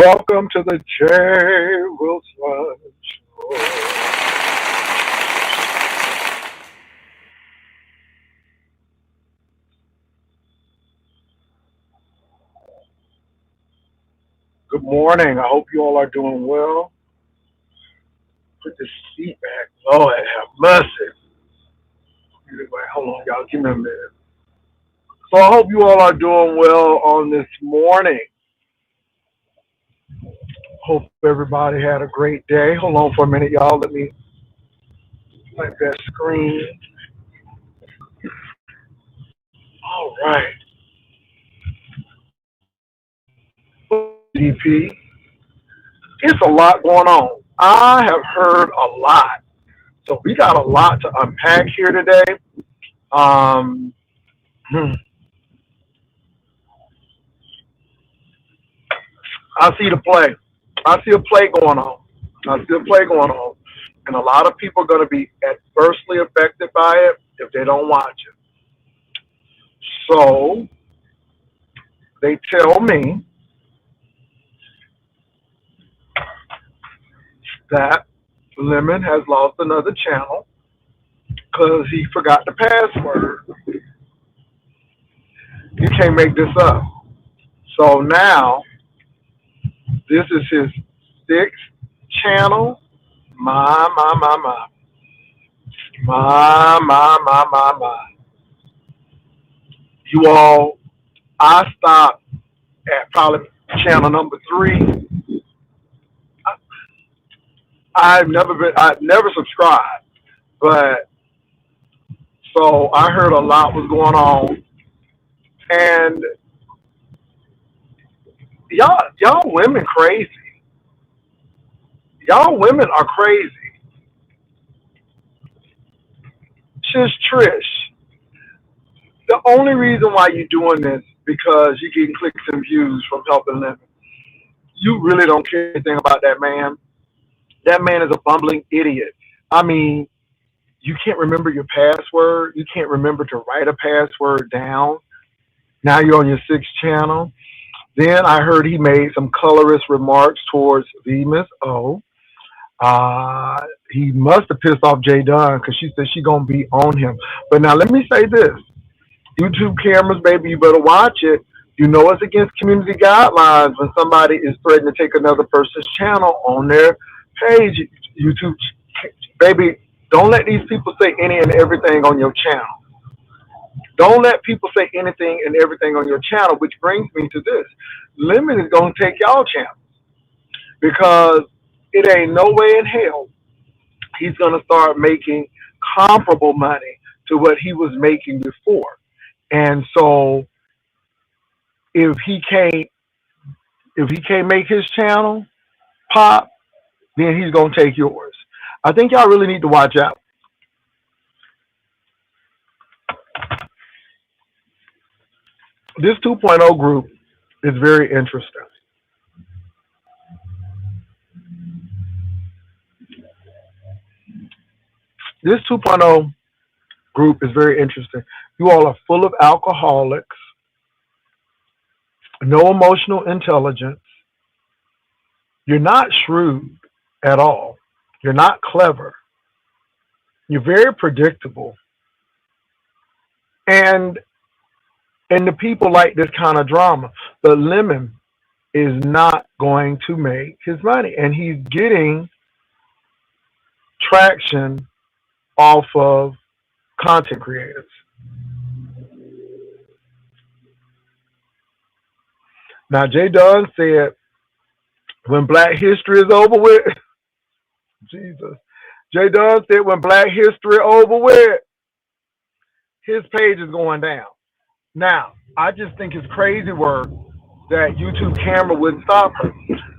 Welcome to the Jay Wilson Show. Good morning. I hope you all are doing well. Put this seat back. Lord have mercy. Anyway, hold on, y'all. Give me a minute. So I hope you all are doing well on this morning. Hope everybody had a great day. Hold on for a minute, y'all. Let me like that screen. All right. DP. It's a lot going on. I have heard a lot. So we got a lot to unpack here today. Um, hmm, I see the play. I see a play going on. I see a play going on. And a lot of people are going to be adversely affected by it if they don't watch it. So they tell me that Lemon has lost another channel because he forgot the password. You can't make this up. So now this is his sixth channel. My. My. You all, I stopped at probably channel number three. I've never subscribed, but so I heard a lot was going on, and y'all women crazy. Y'all women are crazy. Just Trish. The only reason why you're doing this because you're getting clicks and views from helping them. You really don't care anything about that man. That man is a bumbling idiot. I mean, you can't remember your password. You can't remember to write a password down. Now you're on your sixth channel. Then I heard he made some colorist remarks towards Venus. Oh, uh, he must have pissed off Jay Dunn because she said she gonna be on him. But now let me say this: YouTube cameras, baby, you better watch it. You know it's against community guidelines when somebody is threatening to take another person's channel on their page. YouTube, baby, don't let these people say any and everything on your channel. Don't let people say anything and everything on your channel, which brings me to this. Lemon is going to take y'all channel because it ain't no way in hell he's going to start making comparable money to what he was making before. And so if he can't make his channel pop, then he's going to take yours. I think y'all really need to watch out. This 2.0 group is very interesting. This 2.0 group is very interesting. You all are full of alcoholics, no emotional intelligence. You're not shrewd at all. You're not clever. You're very predictable. And the people like this kind of drama. But Lemon is not going to make his money. And he's getting traction off of content creators. Now, Jay Dunn said, when Black History is over with, Jesus. Jay Dunn said, when Black History over with, his page is going down. Now, I just think it's crazy work that YouTube camera wouldn't stop her.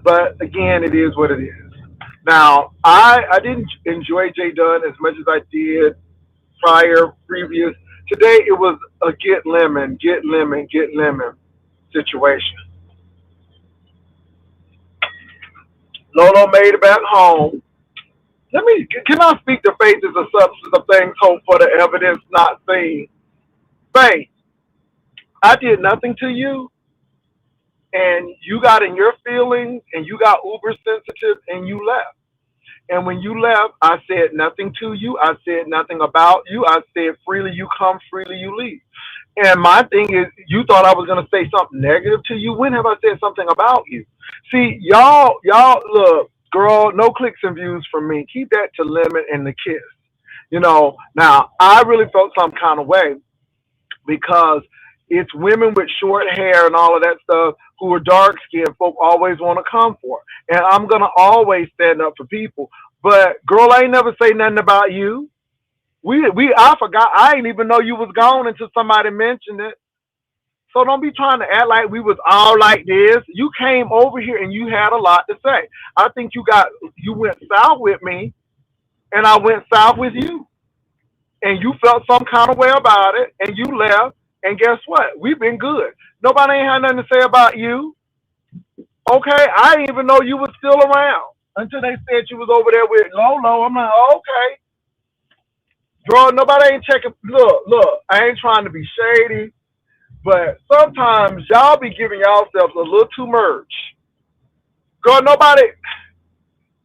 But again, it is what it is. Now, I didn't enjoy Jay Dunn as much as I did previous. Today it was a get lemon situation. Lolo made it back home. Can I speak to faith as a substance of things hoped for, the evidence not seen? Faith, I did nothing to you. and you got in your feelings and you got uber sensitive and you left. And when you left, I said nothing to you. I said nothing about you. I said freely you come, freely you leave. And my thing is, you thought I was gonna say something negative to you. When have I said something about you? See, y'all, look, girl, no clicks and views from me. Keep that to Lemon and the Kiss. Now I really felt some kind of way because it's women with short hair and all of that stuff who are dark skinned folk always want to come for. And I'm gonna always stand up for people. But girl, I ain't never say nothing about you. I forgot. I didn't even know you was gone until somebody mentioned it. So don't be trying to act like we was all like this. You came over here and you had a lot to say. I think you went south with me, and I went south with you, and you felt some kind of way about it, and you left. And guess what? We've been good. Nobody ain't had nothing to say about you. Okay, I didn't even know you was still around until they said you was over there with Lolo. I'm like, okay, girl. Nobody ain't checking. Look. I ain't trying to be shady. But sometimes y'all be giving yourselves a little too much. Girl,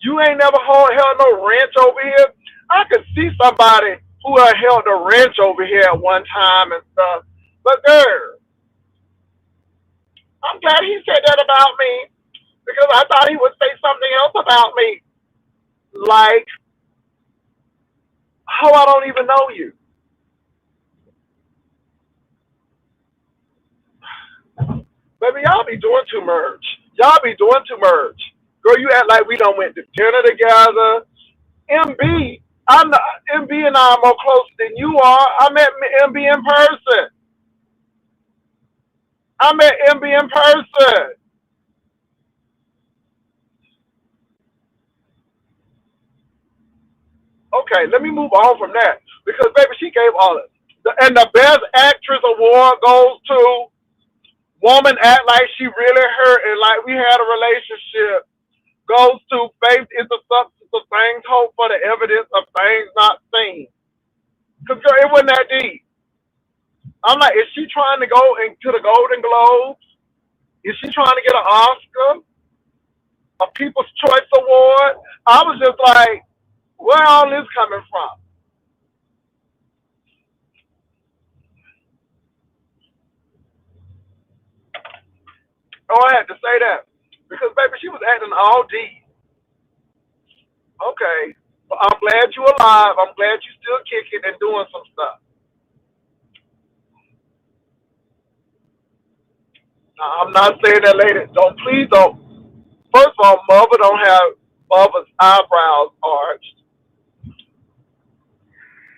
you ain't never held no ranch over here. I could see somebody who had held a ranch over here at one time and stuff. But girl, I'm glad he said that about me because I thought he would say something else about me. Like, oh, I don't even know you. Baby, y'all be doing too much. Y'all be doing too much. Girl, you act like we done went to dinner together. MB, I'm the, MB and I are more close than you are. I met MB in person. I met MB in person. Okay, let me move on from that because baby, she gave all it. And the best actress award goes to woman act like she really hurt and like we had a relationship. Goes to faith is the substance of things hoped for, the evidence of things not seen. Cause girl, it wasn't that deep. I'm like, is she trying to go into the Golden Globes? Is she trying to get an Oscar, a People's Choice Award? I was just like, where all this coming from? Oh, I had to say that because baby, she was acting all deep. Okay, but I'm glad you alive. I'm glad you still kicking and doing some stuff. Now, I'm not saying that lady. Don't please don't. First of all, mother don't have mother's eyebrows arched.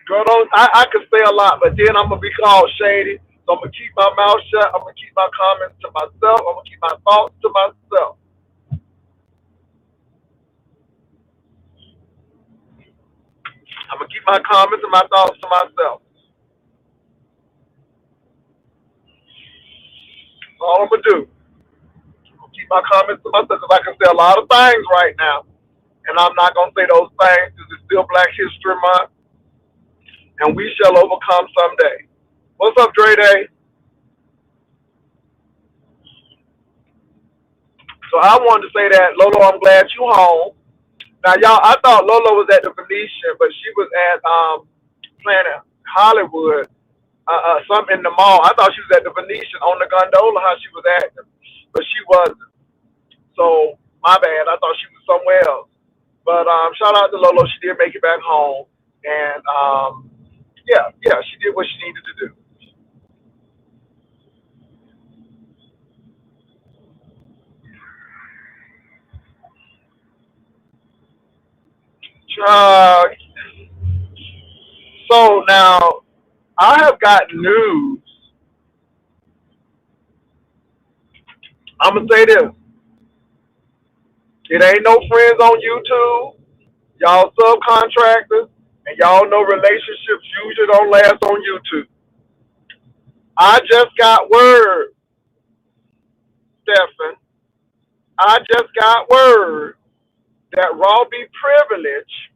Girl, don't. I could say a lot, but then I'm gonna be called shady. So I'm gonna keep my mouth shut. I'm gonna keep my comments to myself. I'm gonna keep my thoughts to myself. I'm gonna keep my comments and my thoughts to myself. That's all I'm gonna do. I'm gonna keep my comments to myself because I can say a lot of things right now, and I'm not gonna say those things because it's still Black History Month, and we shall overcome someday. What's up, Dre Day? So I wanted to say that Lolo, I'm glad you home. Now, y'all, I thought Lolo was at the Venetian, but she was at Planet Hollywood, something in the mall. I thought she was at the Venetian on the gondola, how she was acting, but she wasn't. So my bad. I thought she was somewhere else. But shout out to Lolo. She did make it back home, and yeah, she did what she needed to do. Uh, so now I have got news. I'm gonna say this: it ain't no friends on YouTube. Y'all subcontractors, and y'all know relationships usually don't last on YouTube. I just got word, Stephen. I just got word that Robbie Privilege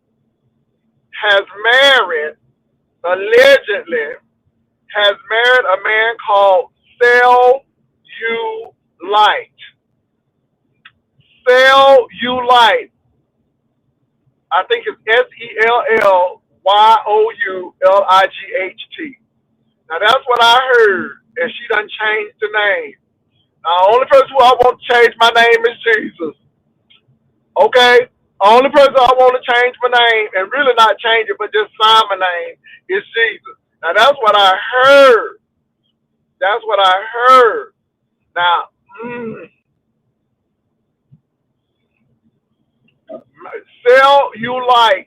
has married, allegedly, has married a man called Sel U Light. Cellulite. I think it's Sellyoughlght. Now that's what I heard, and she done changed the name. Now, the only person who I want to change my name is Jesus. Okay? Only person I want to change my name, and really not change it, but just sign my name, is Jesus. Now that's what I heard. That's what I heard. Now, cellulite.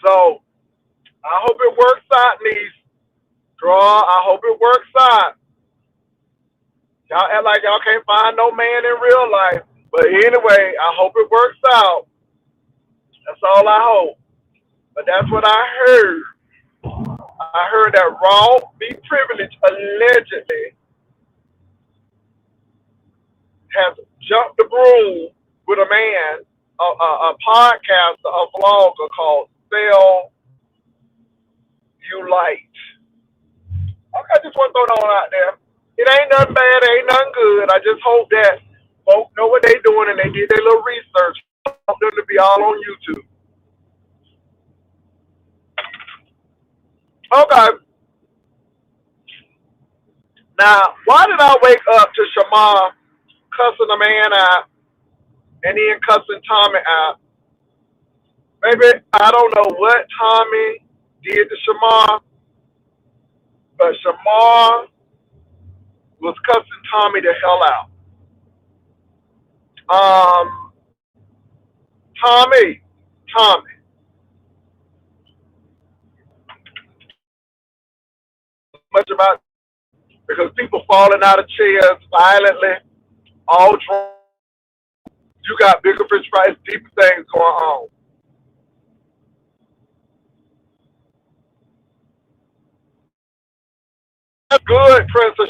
So I hope it works out, niece. Girl, I hope it works out. Y'all act like y'all can't find no man in real life. But anyway, I hope it works out. That's all I hope. But that's what I heard. I heard that Raw B Privilege allegedly has jumped the broom with a man, a podcaster, a vlogger called Sell You Light. Okay, I just want to throw that one out there. It ain't nothing bad, it ain't nothing good. I just hope that folks know what they doing and they did their little research. I want them to be all on YouTube. Okay. Now, why did I wake up to Shamar cussing a man out and then cussing Tommy out? Maybe I don't know what Tommy did to Shamar, but Shamar was cussing Tommy the hell out. Um, Tommy, much about because people falling out of chairs violently, all drunk. You got bigger fish fries, deeper things going on. That's good, Princess.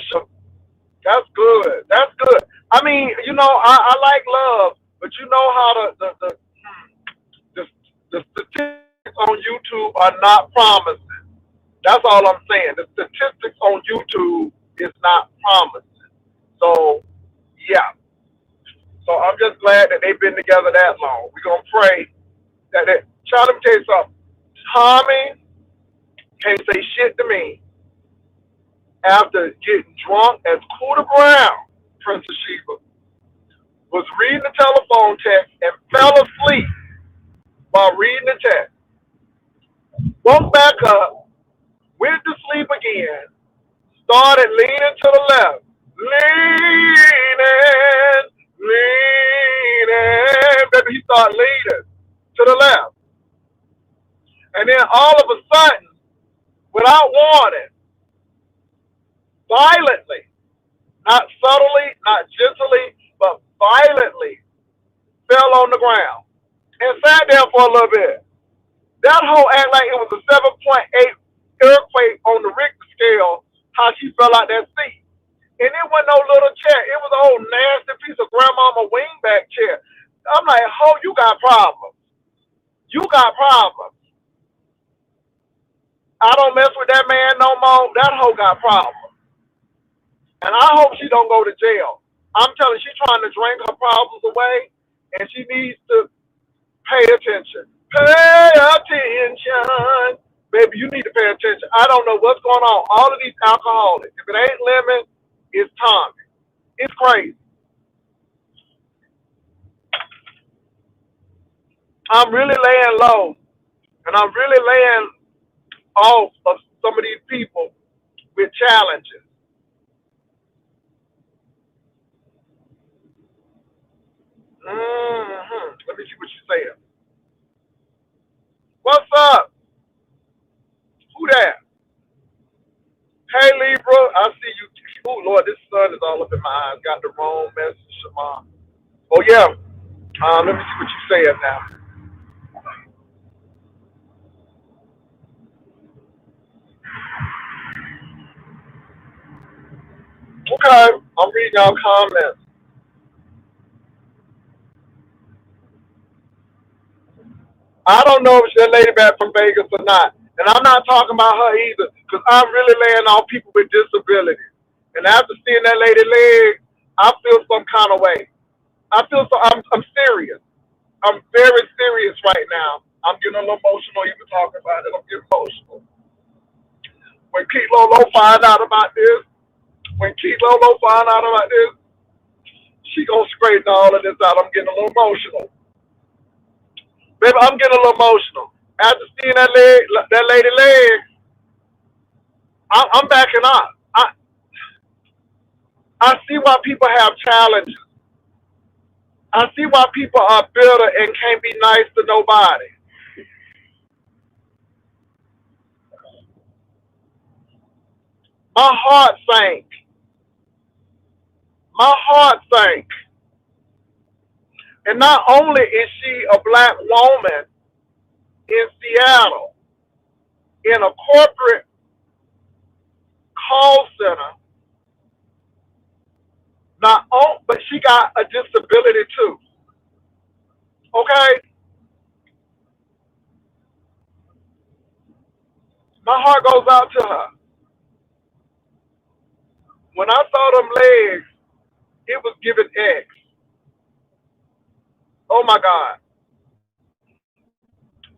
That's good. That's good. I mean, I like love, but you know how the, the statistics on YouTube are not promising. That's all I'm saying. The statistics on YouTube is not promising. So, yeah. So I'm just glad that they've been together that long. We're gonna pray that they. Child, let me tell you something. Tommy can't say shit to me after getting drunk as Cooter Brown, Princess Sheba, was reading the telephone text and fell asleep while reading the text. Woke back up, went to sleep again, started leaning to the left. Leaning, leaning. Baby, he started leaning to the left. And then all of a sudden, without warning, violently, not subtly, not gently, but violently, fell on the ground and sat there for a little bit. That whole act like it was a 7.8 earthquake on the Richter scale, how she fell out that seat. And it wasn't no little chair. It was an old nasty piece of grandmama wingback chair. I'm like, ho, you got problems. You got problems. I don't mess with that man no more. That hoe got problems. And I hope she don't go to jail. I'm telling you, she's trying to drink her problems away, and she needs to pay attention. Pay attention. Baby, you need to pay attention. I don't know what's going on. All of these alcoholics. If it ain't lemon, it's Tommy. It's crazy. I'm really laying low, and I'm really laying off of some of these people with challenges. Let me see what you saying. What's up? Who that? Hey Libra, I see you. Oh Lord, this sun is all up in my eyes. Got the wrong message, Shema. Oh yeah. Let me see what you saying now. Okay, I'm reading y'all comments. I don't know if she's that lady back from Vegas or not. And I'm not talking about her either, because I'm really laying on people with disabilities. And after seeing that lady leg, I feel some kind of way. I feel so. I'm serious. I'm very serious right now. I'm getting a little emotional even talking about it. I'm getting emotional. When Keith Lolo find out about this, when Keith Lolo find out about this, she gonna straighten all of this out. I'm getting a little emotional. Baby, I'm getting a little emotional. After seeing that lady leg, I'm backing up. I see why people have challenges. I see why people are bitter and can't be nice to nobody. My heart sank. My heart sank. And not only is she a black woman in Seattle in a corporate call center, not on, but she got a disability too. Okay? My heart goes out to her. When I saw them legs, it was giving X. Oh my God.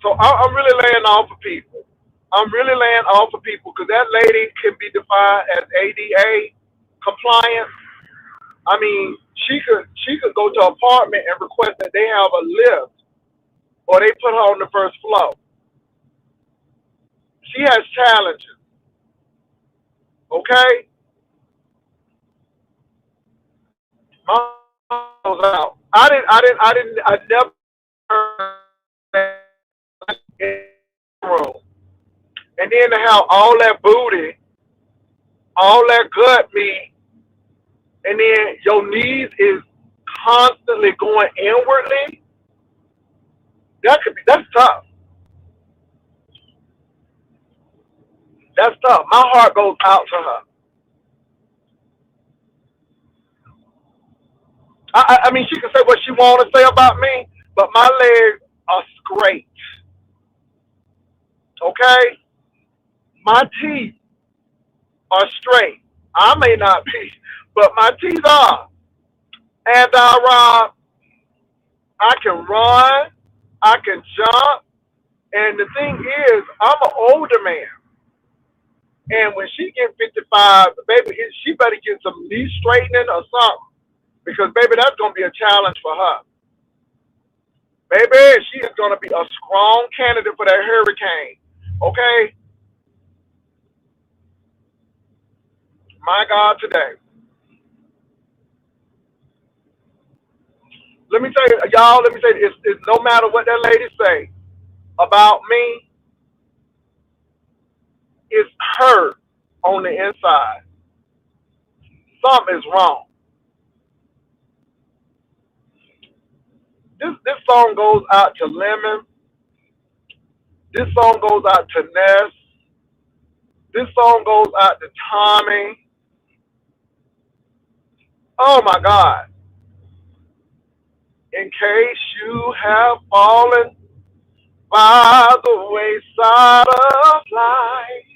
So I'm really laying off for people. I'm really laying off for people because that lady can be defined as ADA compliant. I mean, she could go to an apartment and request that they have a lift or they put her on the first floor. She has challenges. Okay? My heart goes out. I never heard that in the room. And then to have all that booty, all that gut meat, and then your knees is constantly going inwardly, that's tough. That's tough. My heart goes out to her. I mean, she can say what she want to say about me, but my legs are straight. Okay, my teeth are straight. I may not be, but my teeth are. And Rob, I can run, I can jump, and the thing is, I'm an older man. And when she get 55, baby, she better get some knee straightening or something. Because, baby, that's going to be a challenge for her. Baby, she is going to be a strong candidate for that hurricane. Okay? My God, today. Let me tell you, y'all, let me tell you, it's no matter what that lady say about me, it's her on the inside. Something is wrong. This song goes out to Lemon. This song goes out to Ness. This song goes out to Tommy. Oh my God. In case you have fallen by the wayside of life,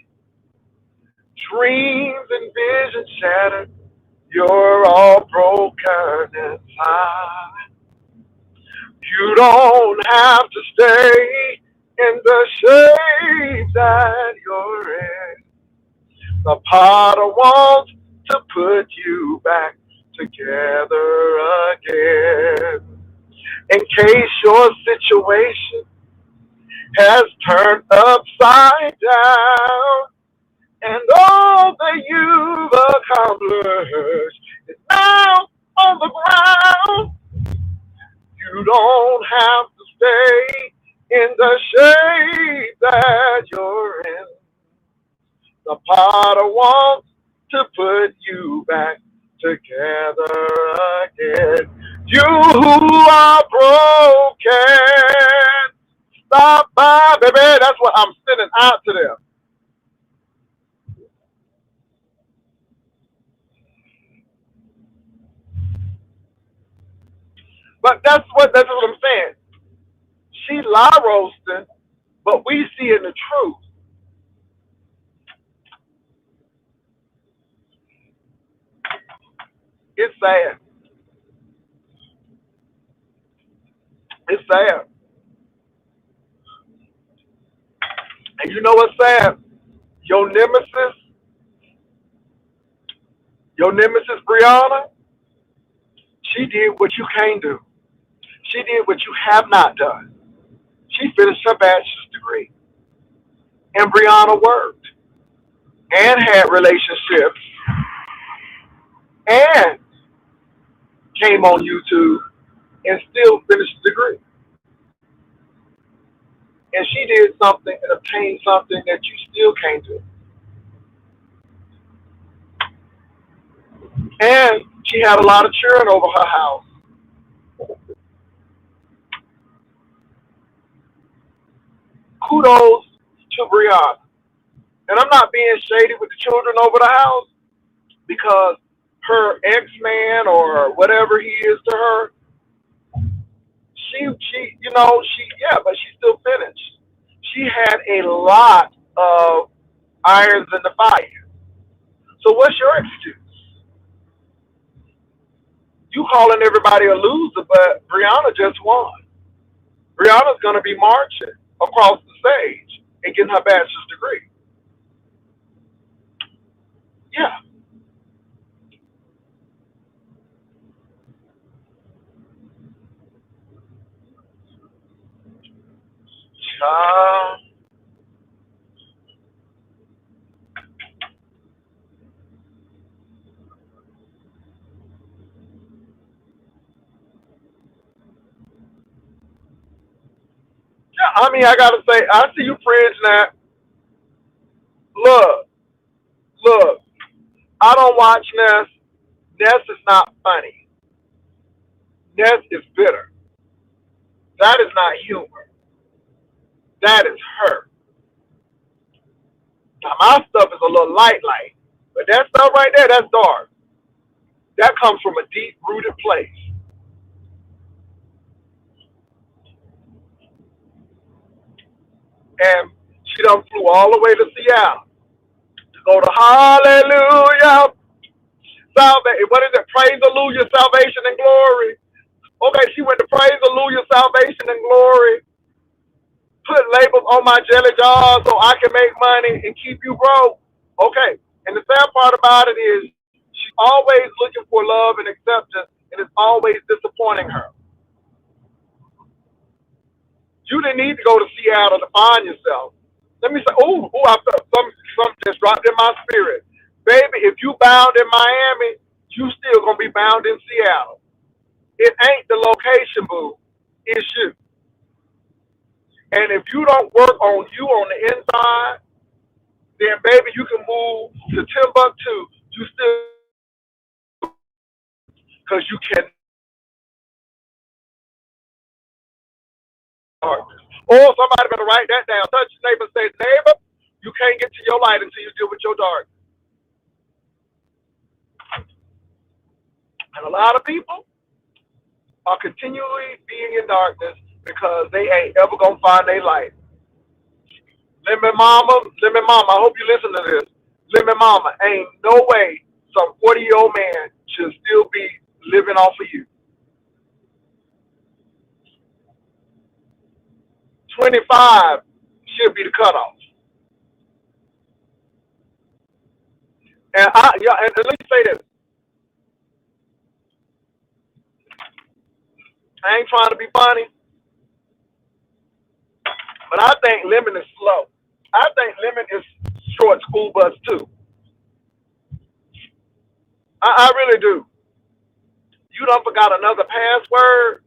dreams and visions shattered, you're all broken inside. You don't have to stay in the shape that you're in. The potter wants to put you back together again. In case your situation has turned upside down and all that you've accomplished is now on the ground, you don't have to stay in the shape that you're in. The potter wants to put you back together again. You who are broken, stop by, baby. That's what I'm sending out to them. But that's what I'm saying. She lie roasting, but we see in the truth. It's sad. It's sad. And you know what's sad? Your nemesis, your nemesis Brianna, she did what you can't do. She did what you have not done. She finished her bachelor's degree. And Brianna worked and had relationships and came on YouTube and still finished the degree. And she did something and obtained something that you still can't do. And she had a lot of children over her house. Kudos to Brianna. And I'm not being shady with the children over the house because her ex-man or whatever he is to her, but she still finished. She had a lot of irons in the fire. So what's your excuse? You calling everybody a loser, but Brianna just won. Brianna's going to be marching across the stage and getting her bachelor's degree. Yeah. Uh, yeah, I mean, I got to say, I see you fridge that. Look, look, I don't watch Ness. Ness is not funny. Ness is bitter. That is not humor. That is hurt. Now, my stuff is a little light, but that stuff right there, that's dark. That comes from a deep rooted place. And she done flew all the way to Seattle to go to Hallelujah. What is it? Praise Hallelujah, salvation and glory. Okay, she went to praise Hallelujah, salvation and glory. Put labels on my jelly jars so I can make money and keep you broke. Okay. And the sad part about it is she's always looking for love and acceptance and it's always disappointing her. You didn't need to go to Seattle to find yourself. Let me say, I felt something just dropped in my spirit. Baby, if you bound in Miami, you still gonna be bound in Seattle. It ain't the location, boo. It's you. And if you don't work on you on the inside, then baby, you can move to Timbuktu. You still, because you can. Or somebody better write that down. Touch your neighbor, say, neighbor, you can't get to your light until you deal with your dark. And a lot of people are continually being in darkness because they ain't ever gonna find their light. Lemon Mama, I hope you listen to this. Lemon Mama, ain't no way some 40-year-old man should still be living off of you. 25 should be the cutoff. And let me say this. I ain't trying to be funny, but I think Lemon is slow. I think Lemon is short school bus too. I really do. You done forgot another password.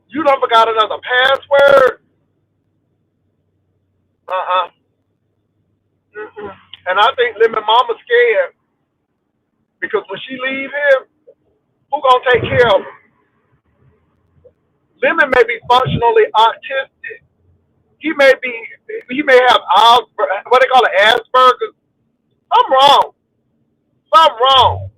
You done forgot another password. Uh-uh. Mm-mm. And I think Lemon Mama's scared because when she leave here, who gonna take care of her? Lemon may be functionally autistic. He may be, he may have what they call it, Asperger's. I'm wrong. Something wrong.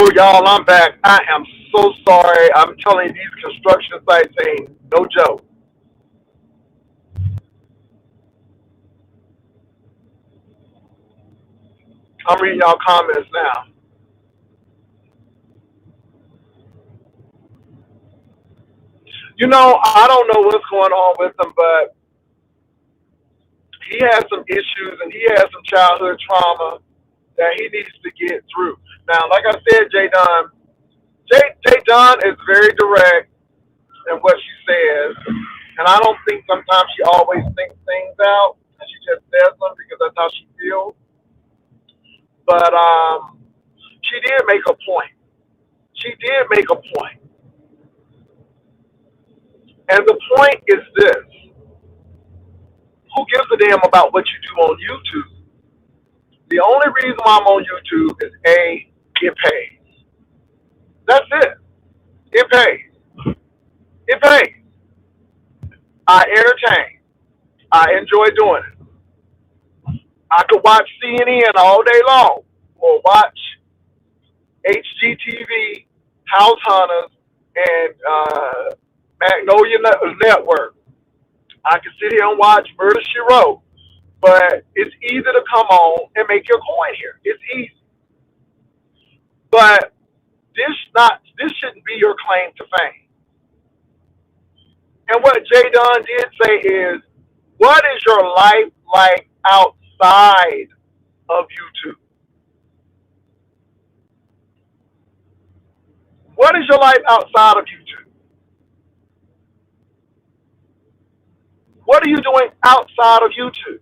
Oh, y'all, I'm back. I am so sorry. I'm telling you, these construction sites ain't no joke. I'm reading y'all comments now. I don't know what's going on with him, but he has some issues and he has some childhood trauma that he needs to get through. Now, like I said, Jay Dunn is very direct in what she says, and I don't think sometimes she always thinks things out, and she just says them because that's how she feels. But she did make a point. She did make a point, and the point is this: who gives a damn about what you do on YouTube? The only reason why I'm on YouTube is it pays. That's it. It pays. It pays. I entertain. I enjoy doing it. I could watch CNN all day long, or watch HGTV, House Hunters, and Magnolia Network. I can sit here and watch Murder She Wrote, but it's easy to come on and make your coin here. It's easy, but this shouldn't be your claim to fame. And what Jay Dunn did say is, what is your life like outside of YouTube? What is your life outside of YouTube? What are you doing outside of YouTube?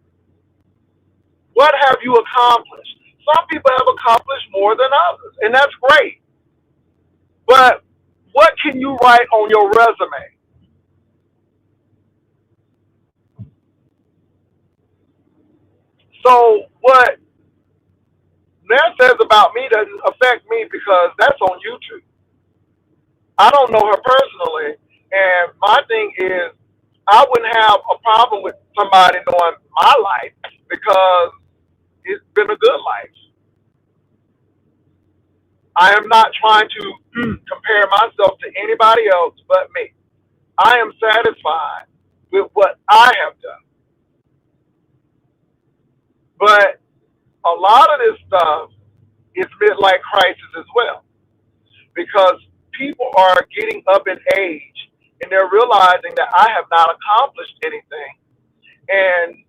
What have you accomplished? Some people have accomplished more than others, and that's great. But what can you write on your resume? So what Nat says about me doesn't affect me because that's on YouTube. I don't know her personally, and my thing is, I wouldn't have a problem with somebody knowing my life because it's been a good life. I am not trying to compare myself to anybody else but me. I am satisfied with what I have done. But a lot of this stuff is midlife crisis as well because people are getting up in age and they're realizing that I have not accomplished anything. And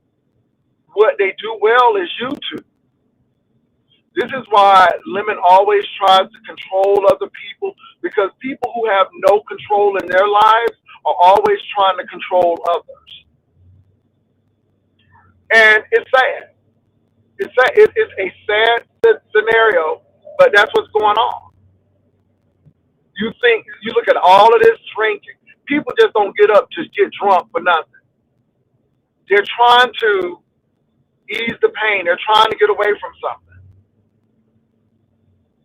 what they do well is YouTube. This is why Lemon always tries to control other people because people who have no control in their lives are always trying to control others. And it's sad. It's a sad scenario, but that's what's going on. You look at all of this drinking. People just don't get up to get drunk for nothing. They're trying to ease the pain. They're trying to get away from something.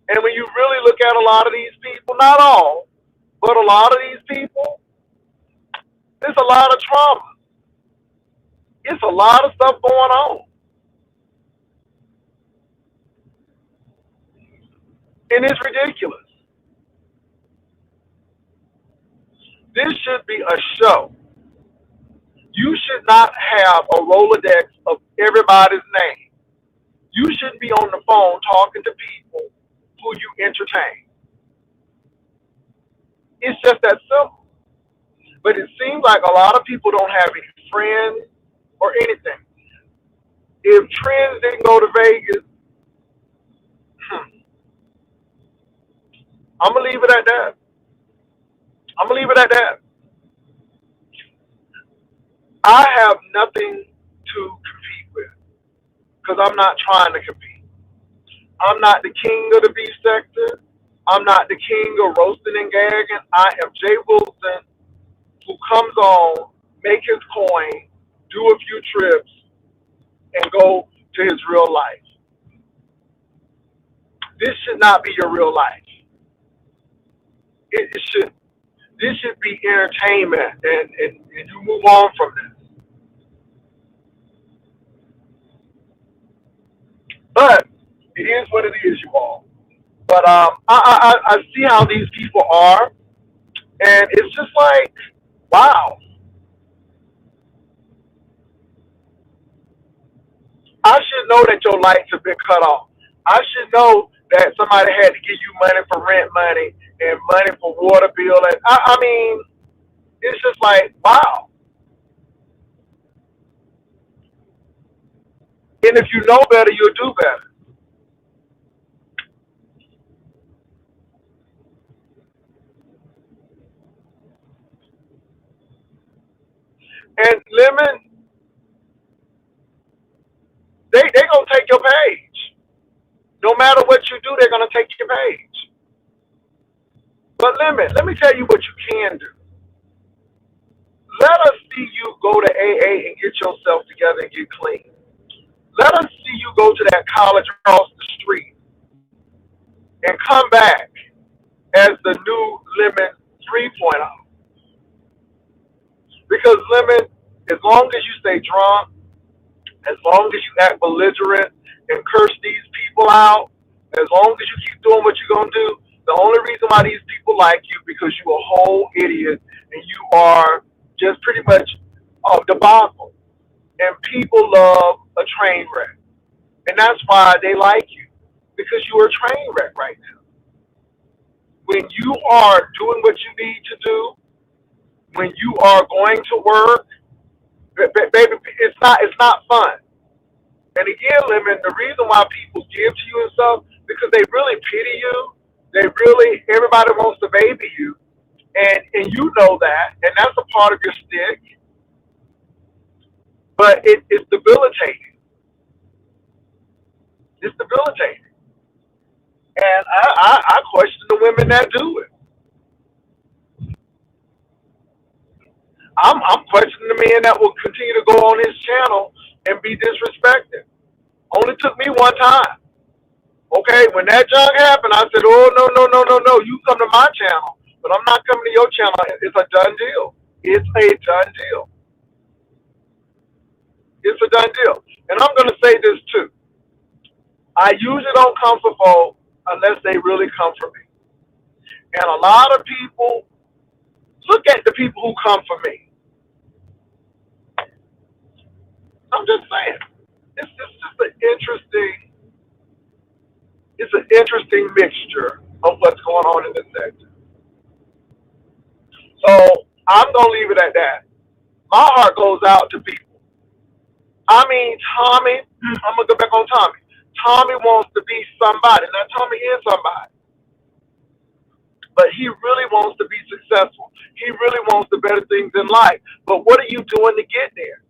And when you really look at a lot of these people, not all, but a lot of these people, there's a lot of trauma. It's a lot of stuff going on. And it's ridiculous. This should be a show. You should not have a Rolodex of everybody's name. You shouldn't be on the phone talking to people who you entertain. It's just that simple. But it seems like a lot of people don't have any friends or anything. If Trends didn't go to Vegas, I'm going to leave it at that. I'm going to leave it at that. I have nothing to compete with because I'm not trying to compete. I'm not the king of the beef sector. I'm not the king of roasting and gagging. I am Jay Wilson who comes on, make his coin, do a few trips, and go to his real life. This should not be your real life. It should. This should be entertainment, and you move on from this. But it is what it is, you all. But I see how these people are, and it's just like, wow, I should know that your lights have been cut off. I should know that somebody had to give you money for rent money and money for water bill. And I mean, it's just like, wow. And if you know better, you'll do better. And Lemon, they gonna take your page. No matter what you do, they're gonna take your page. But Lemon, let me tell you what you can do. Let us see you go to AA and get yourself together and get clean. Let us see you go to that college across the street and come back as the new Lemon 3.0. Because Lemon, as long as you stay drunk, as long as you act belligerent and curse these people out, as long as you keep doing what you're gonna do, the only reason why these people like you because you're a whole idiot and you are just pretty much a debacle. And people love a train wreck. And that's why they like you. Because you're a train wreck right now. When you are doing what you need to do, when you are going to work, baby, it's not fun. And again, Lemon, the reason why people give to you and stuff because they really pity you. They really everybody wants to baby you, and you know that, and that's a part of your stick. But it's debilitating. It's debilitating, and I question the women that do it. I'm questioning the men that will continue to go on his channel and be disrespected. Only took me one time. Okay, when that junk happened, I said, "Oh no, no, no, no, no! You come to my channel, but I'm not coming to your channel. It's a done deal. It's a done deal. It's a done deal." And I'm gonna say this too. I usually don't come for folks unless they really come for me. And a lot of people look at the people who come for me. I'm just saying, it's just an interesting. It's an interesting mixture of what's going on in this sector. So I'm gonna leave it at that. My heart goes out to people. I mean, Tommy. I'm gonna go back on Tommy. Tommy wants to be somebody. Now, Tommy is somebody, but he really wants to be successful. He really wants the better things in life. But what are you doing to get there?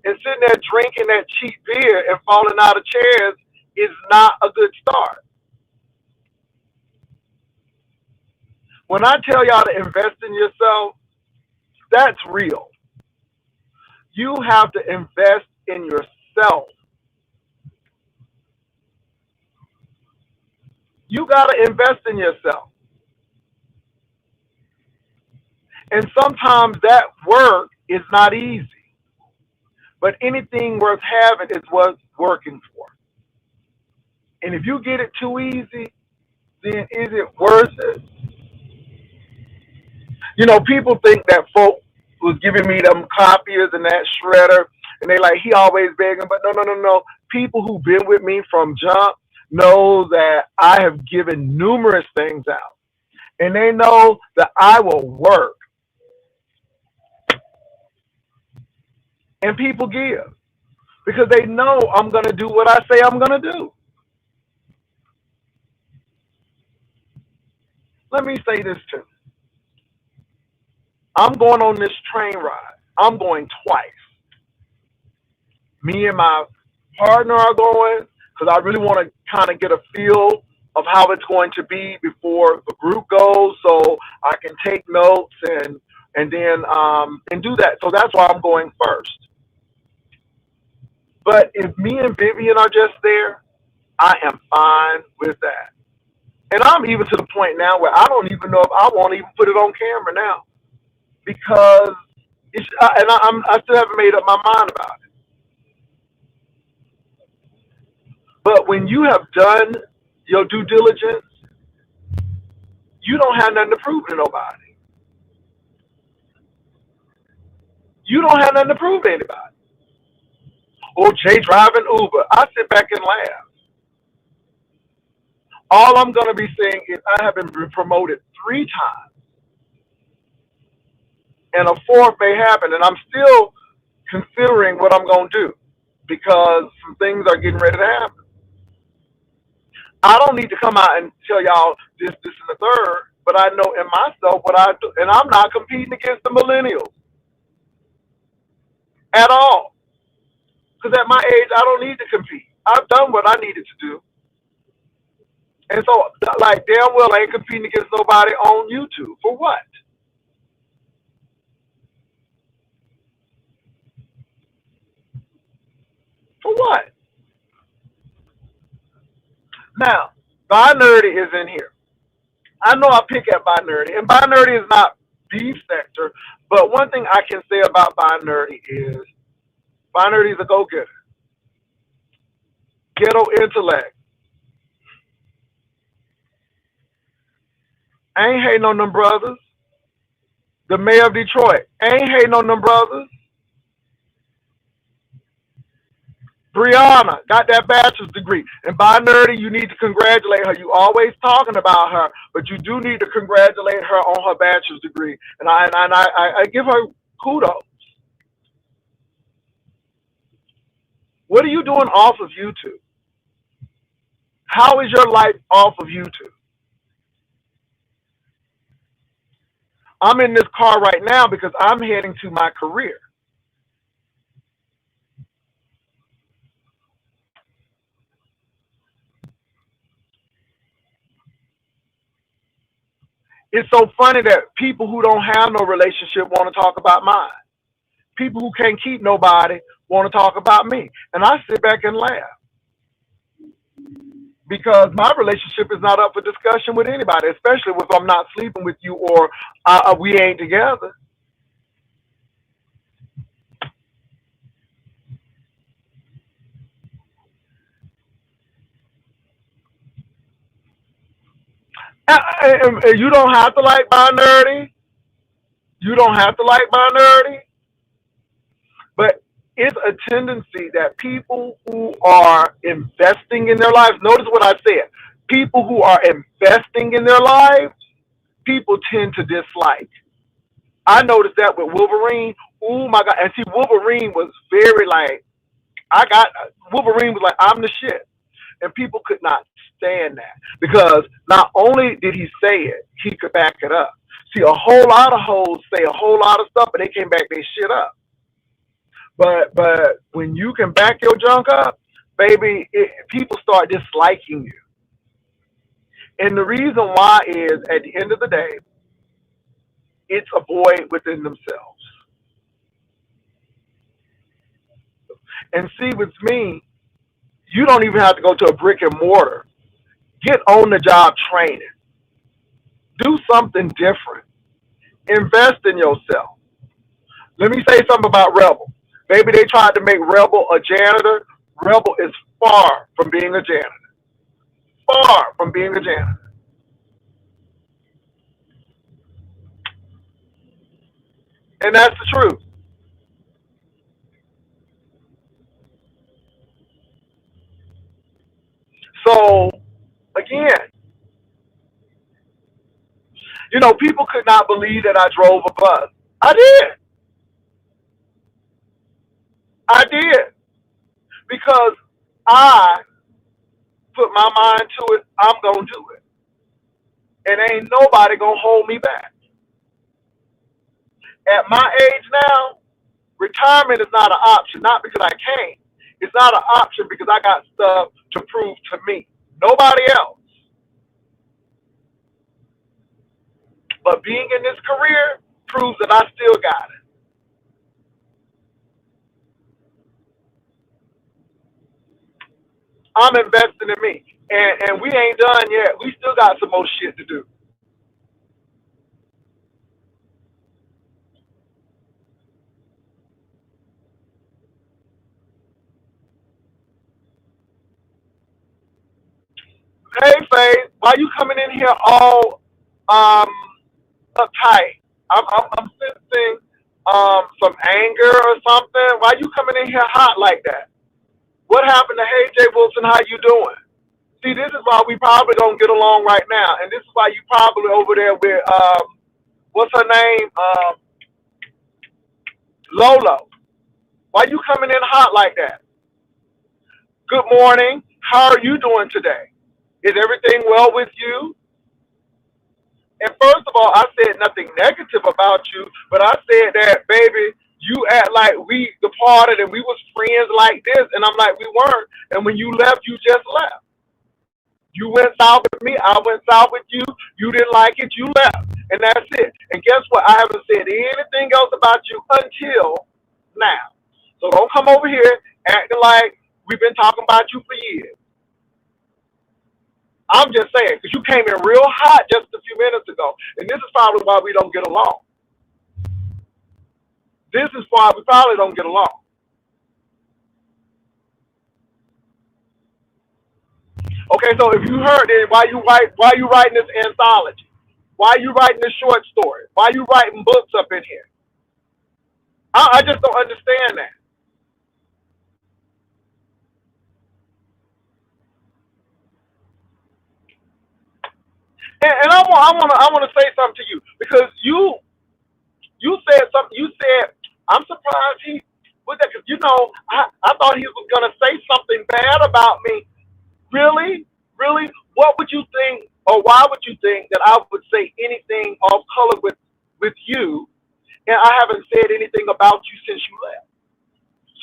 And sitting there drinking that cheap beer and falling out of chairs is not a good start. When I tell y'all to invest in yourself, that's real. You have to invest in yourself. You got to invest in yourself. And sometimes that work is not easy. But anything worth having is worth working for. And if you get it too easy, then is it worth it? You know, people think that folk was giving me them copiers and that shredder, and they like, he always begging. But no, no, no, no. People who've been with me from jump know that I have given numerous things out. And they know that I will work. And people give because they know I'm going to do what I say I'm going to do. Let me say this too. I'm going on this train ride. I'm going twice. Me and my partner are going because I really want to kind of get a feel of how it's going to be before the group goes, so I can take notes and then and do that. So that's why I'm going first. But if me and Vivian are just there, I am fine with that. And I'm even to the point now where I don't even know if I won't even put it on camera now because I still haven't made up my mind about it. But when you have done your due diligence You don't have nothing to prove to nobody. You don't have nothing to prove to anybody. Oh, Jay driving Uber. I sit back and laugh. All I'm going to be saying is I have been promoted 3 times, and a fourth may happen, and I'm still considering what I'm going to do because some things are getting ready to happen. I don't need to come out and tell y'all this, and the third, but I know in myself what I do, and I'm not competing against the millennials at all. Because at my age, I don't need to compete. I've done what I needed to do. And so, like, damn well, I ain't competing against nobody on YouTube. For what? For what? Now, Binary is in here. I know I pick at Binary, and Binary is not beef sector, but one thing I can say about Binary is Binary is a go-getter. Ghetto intellect. I ain't hating on them brothers. The mayor of Detroit. I ain't hating on them brothers. Brianna got that bachelor's degree. And by nerdy, you need to congratulate her. You always talking about her, but you do need to congratulate her on her bachelor's degree. And I give her kudos. What are you doing off of YouTube? How is your life off of YouTube? I'm in this car right now because I'm heading to my career. It's so funny that people who don't have no relationship want to talk about mine. People who can't keep nobody want to talk about me. And I sit back and laugh. Because my relationship is not up for discussion with anybody, especially if I'm not sleeping with you or we ain't together. You don't have to like Binary. You don't have to like Binary. But it's a tendency that people who are investing in their lives, notice what I said, people who are investing in their lives, people tend to dislike. I noticed that with Wolverine. Oh my God. And see, Wolverine was very like, Wolverine was like, I'm the shit. And people could not stand that because not only did he say it, he could back it up. See, a whole lot of hoes say a whole lot of stuff, but they came back they shit up. But when you can back your junk up, baby, people start disliking you. And the reason why is, at the end of the day, it's a void within themselves. And see, with me, you don't even have to go to a brick and mortar. Get on the job training. Do something different. Invest in yourself. Let me say something about Rebel. Maybe they tried to make Rebel a janitor. Rebel is far from being a janitor. Far from being a janitor. And that's the truth. So, again, people could not believe that I drove a bus. I did. I did. Because I put my mind to it, I'm going to do it. And ain't nobody going to hold me back. At my age now, retirement is not an option, not because I can't. It's not an option because I got stuff to prove to me. Nobody else. But being in this career proves that I still got it. I'm investing in me. And we ain't done yet. We still got some more shit to do. Hey, Faye, why you coming in here all? um, uptight. I'm sensing some anger or something. Why you coming in here hot like that? What happened to Hey Jay Wilson? How you doing? See, this is why we probably don't get along right now, and this is why you probably over there with what's her name, Lolo. Why you coming in hot like that? Good morning. How are you doing today? Is everything well with you? And first of all, I said nothing negative about you, but I said that, baby, you act like we departed and we was friends like this, and I'm like, we weren't. And when you left, you just left. You went south with me, I went south with you. You didn't like it, you left, and that's it. And guess what? I haven't said anything else about you until now. So don't come over here acting like we've been talking about you for years. I'm just saying, because you came in real hot just a few minutes ago, and this is probably why we don't get along. This is why we probably don't get along. Okay, so if you heard it, why you writing this anthology? Why you writing this short story? Why you writing books up in here? I just don't understand that. And I want to say something to you because you said something. You said I'm surprised he with that because I thought he was gonna say something bad about me. Really, really, what would you think, or why would you think that I would say anything off color with you, and I haven't said anything about you since you left?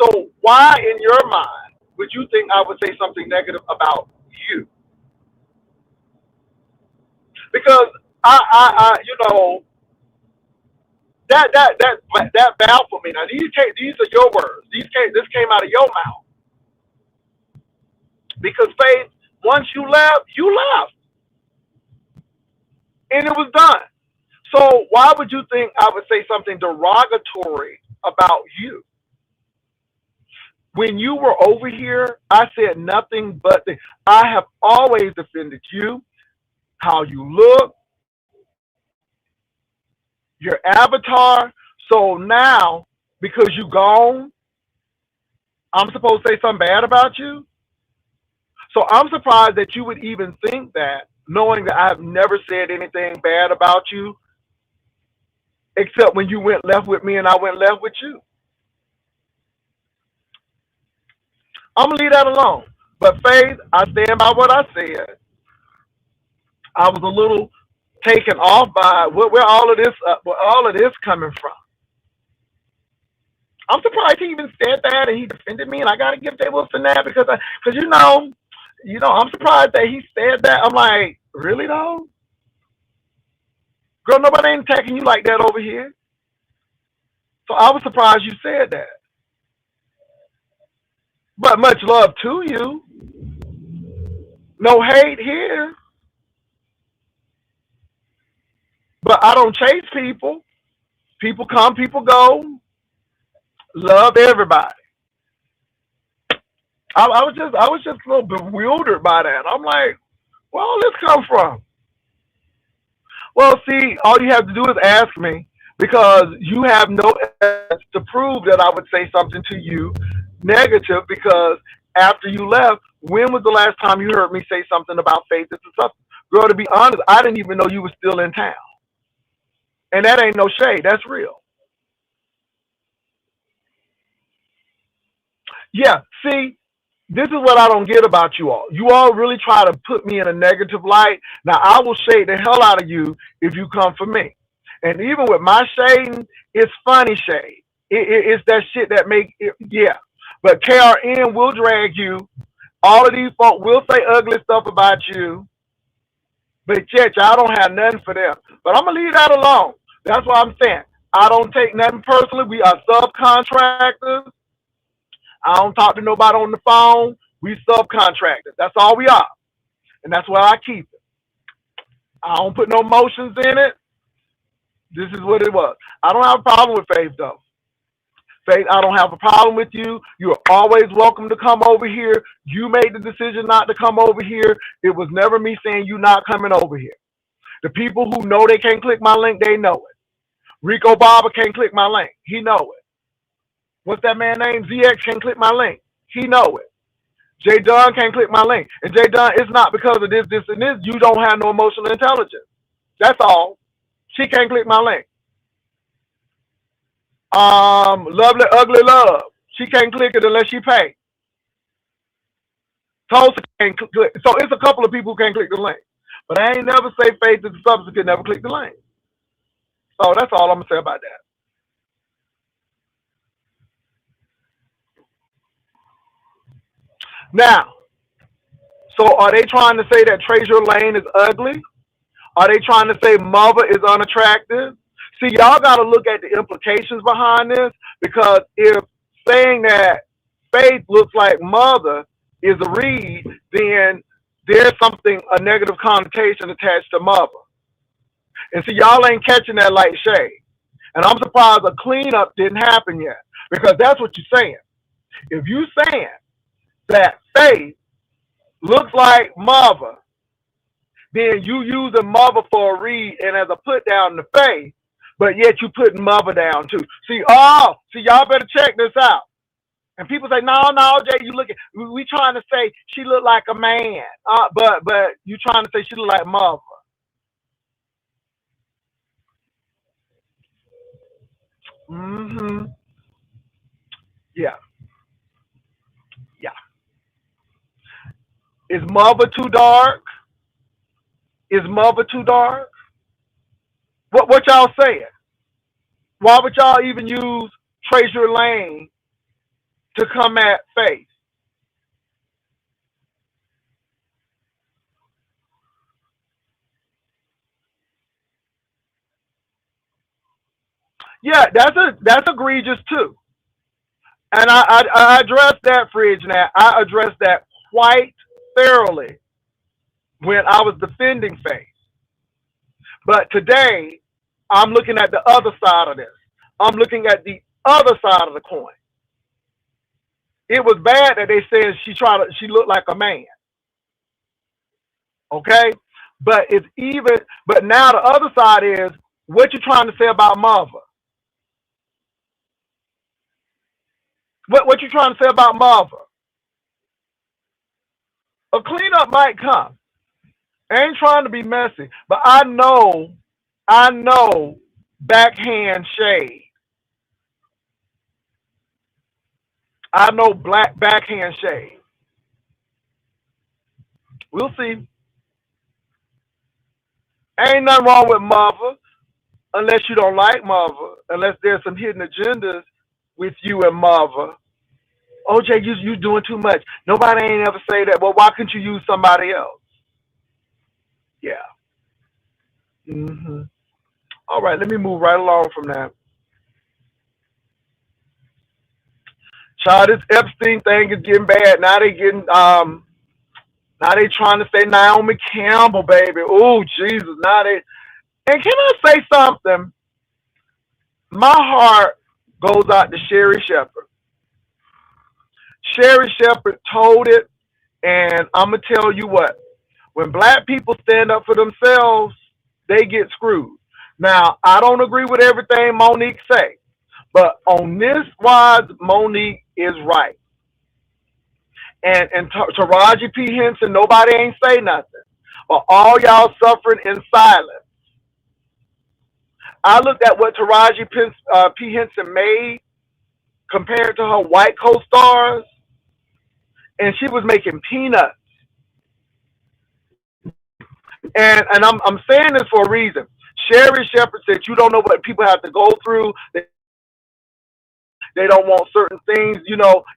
So why, in your mind, would you think I would say something negative about you? Because I that baffled me. Now these are your words. This came out of your mouth. Because Faith, once you left, and it was done. So why would you think I would say something derogatory about you? When you were over here, I said nothing but I have always defended you, how you look, your avatar. So now, because you gone, I'm supposed to say something bad about you? So I'm surprised that you would even think that, knowing that I've never said anything bad about you, except when you went left with me and I went left with you. I'm gonna leave that alone. But Faith, I stand by what I said. I was a little taken off by where all of this coming from. I'm surprised he even said that and he defended me, and I gotta give Jay Wilson that because I'm surprised that he said that. I'm like, really though? Girl, nobody ain't attacking you like that over here. So I was surprised you said that. But much love to you. No hate here. But I don't chase people. People come, people go. Love everybody. I was just a little bewildered by that. I'm like, where all this come from? Well, see, all you have to do is ask me because you have no evidence to prove that I would say something to you negative because after you left, when was the last time you heard me say something about Faith and stuff? Girl, to be honest, I didn't even know you were still in town. And that ain't no shade. That's real. Yeah, see, this is what I don't get about you all. You all really try to put me in a negative light. Now, I will shade the hell out of you if you come for me. And even with my shading, it's funny shade. It's that shit that make it, yeah. But KRN will drag you. All of these folk will say ugly stuff about you. But yet, y'all don't have nothing for them. But I'm going to leave that alone. That's what I'm saying. I don't take nothing personally. We are subcontractors. I don't talk to nobody on the phone. We subcontractors. That's all we are. And that's where I keep it. I don't put no emotions in it. This is what it was. I don't have a problem with Faith, though. Faith, I don't have a problem with you. You're always welcome to come over here. You made the decision not to come over here. It was never me saying you not coming over here. The people who know they can't click my link, they know it. Rico Barber can't click my link. He know it. What's that man name? ZX can't click my link. He know it. Jay Dunn can't click my link. And Jay Dunn, it's not because of this, this, and this. You don't have no emotional intelligence. That's all. She can't click my link. Lovely Ugly Love. She can't click it unless she pay. Tulsa can't click. So it's a couple of people who can't click the link. But I ain't never say Faith is the substance could never click the link. So that's all I'm gonna say about that. Now, so are they trying to say that Treasure Lane is ugly? Are they trying to say Mother is unattractive? See, y'all got to look at the implications behind this, because if saying that Faith looks like Mother is a read, then there's something, a negative connotation attached to Mother. And see, y'all ain't catching that light shade. And I'm surprised a cleanup didn't happen yet, because that's what you're saying. If you saying that Faith looks like Mother, then you using Mother for a read and as a put down to Faith, but yet you putting Mother down too. See, y'all better check this out. And people say, no, Jay, you look at, we trying to say she look like a man, but you trying to say she look like Mother. Mm-hmm. Yeah. Yeah. Is Mother too dark? Is Mother too dark? What y'all saying? Why would y'all even use Treasure Lane to come at Faith? Yeah, that's egregious too. And I addressed that, Fridge. Now I addressed that quite thoroughly when I was defending Faith. But today, I'm looking at the other side of this. I'm looking at the other side of the coin. It was bad that they said she looked like a man. Okay? But now the other side is what you trying to say about Mother. What you trying to say about Mother? A cleanup might come. I ain't trying to be messy, but I know backhand shade. I know black backhand shade. We'll see. Ain't nothing wrong with Mother, unless you don't like Mother, unless there's some hidden agendas with you and Mother. OJ, you doing too much. Nobody ain't ever say that. Well, why couldn't you use somebody else? Yeah. Mm-hmm. All right, let me move right along from that. Child, this Epstein thing is getting bad. Now they trying to say Naomi Campbell, baby. Oh, Jesus. And can I say something? My heart goes out to Sherri Shepherd. Sherri Shepherd told it, and I'm going to tell you what. When black people stand up for themselves, they get screwed. Now, I don't agree with everything Monique say, but on this wise, Monique is right. And Taraji P. Henson, nobody ain't say nothing. But all y'all suffering in silence. I looked at what Taraji P. Henson made compared to her white co-stars, and she was making peanuts. And I'm saying this for a reason. Sherri Shepherd said you don't know what people have to go through. They don't want certain things,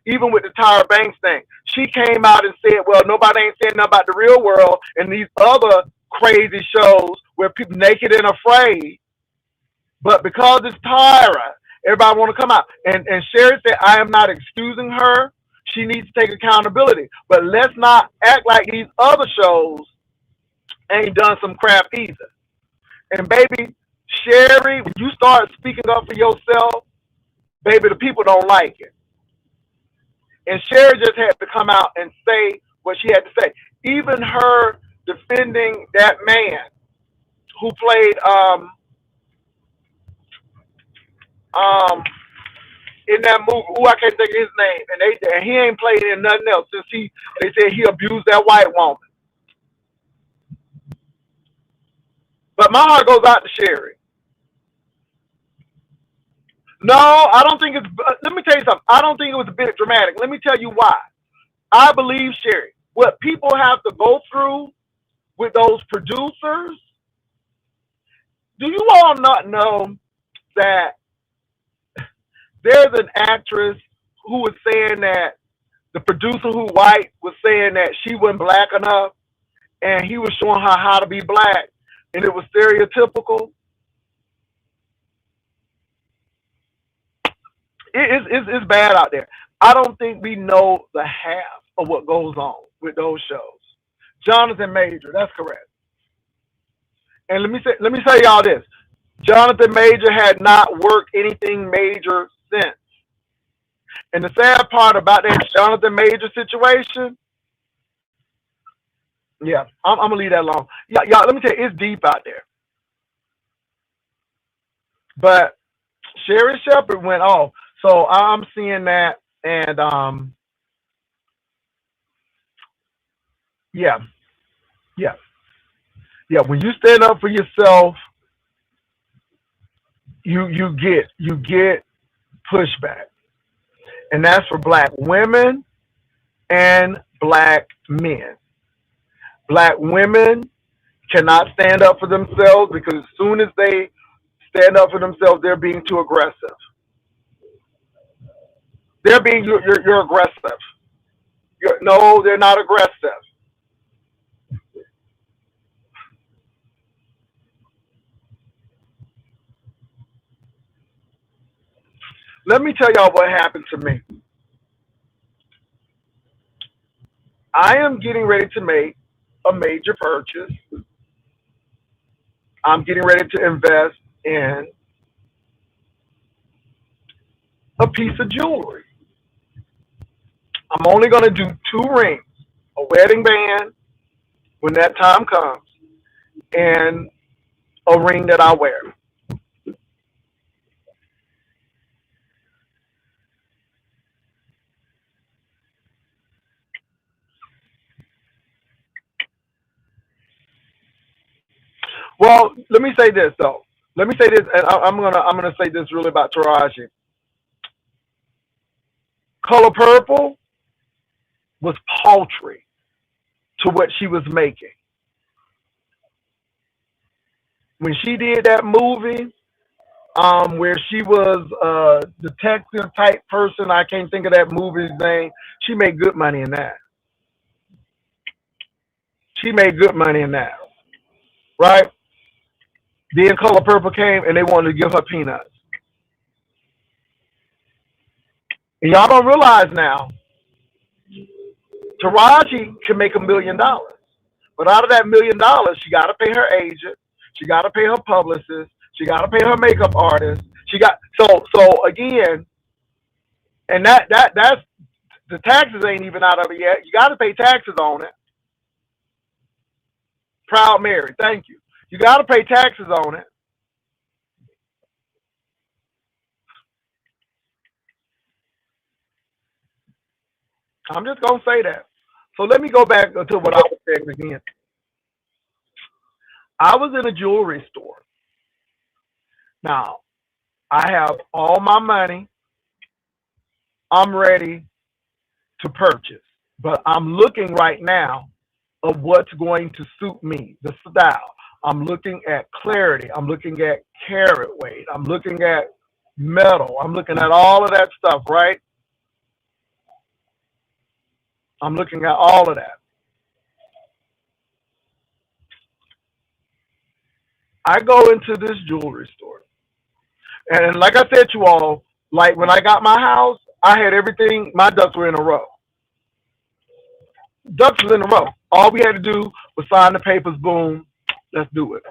even with the Tyra Banks thing. She came out and said, well, nobody ain't saying nothing about the real world and these other crazy shows where people naked and afraid. But because it's Tyra, everybody want to come out. And Sherri said, I am not excusing her. She needs to take accountability. But let's not act like these other shows ain't done some crap either. And baby, Sherri, when you start speaking up for yourself, baby, the people don't like it. And Sherri just had to come out and say what she had to say. Even her defending that man who played um in that movie. Who I can't think of his name, and he ain't played in nothing else since they said he abused that white woman. But my heart goes out to Sherry. No, I don't think it's. Let me tell you something. I don't think it was a bit dramatic. Let me tell you why. I believe Sherry. What people have to go through with those producers. Do you all not know that there's an actress who was saying that the producer who white was saying that she wasn't black enough, and he was showing her how to be black, and it was stereotypical. It's bad out there. I don't think we know the half of what goes on with those shows. Jonathan Major, that's correct. And let me say y'all this. Jonathan Major had not worked anything major since. And the sad part about that Jonathan Major situation, yeah, I'm gonna leave that alone. Yeah, y'all, let me tell you, it's deep out there. But Sherry Shepherd went off, so I'm seeing that, and yeah, yeah, yeah. When you stand up for yourself, you get pushback, and that's for black women and black men. Black women cannot stand up for themselves because as soon as they stand up for themselves, they're being too aggressive. They're being you're aggressive. No, they're not aggressive. Let me tell y'all what happened to me. I am getting ready to make a major purchase. I'm getting ready to invest in a piece of jewelry. I'm only going to do two rings, a wedding band when that time comes, and a ring that I wear. Well, let me say this though. Let me say this, and I'm gonna say this really about Taraji. Color Purple was paltry to what she was making when she did that movie. Where she was a detective type person. I can't think of that movie's name. She made good money in that. She made good money in that, right? Then Color Purple came and they wanted to give her peanuts. And y'all don't realize now, Taraji can make $1 million. But out of that $1 million, she got to pay her agent. She got to pay her publicist. She got to pay her makeup artist. She got so again, and that's the taxes ain't even out of it yet. You got to pay taxes on it. Proud Mary, thank you. You got to pay taxes on it. I'm just gonna say that. So let me go back to what I was saying again. I was in a jewelry store. Now I have all my money. I'm ready to purchase, but I'm looking right now of what's going to suit me, the style. I'm looking at clarity. I'm looking at carat weight. I'm looking at metal. I'm looking at all of that stuff, right? I'm looking at all of that. I go into this jewelry store, and like I said to you all, like when I got my house, I had everything. My ducks were in a row. Ducks was in a row. All we had to do was sign the papers. Boom, let's do it.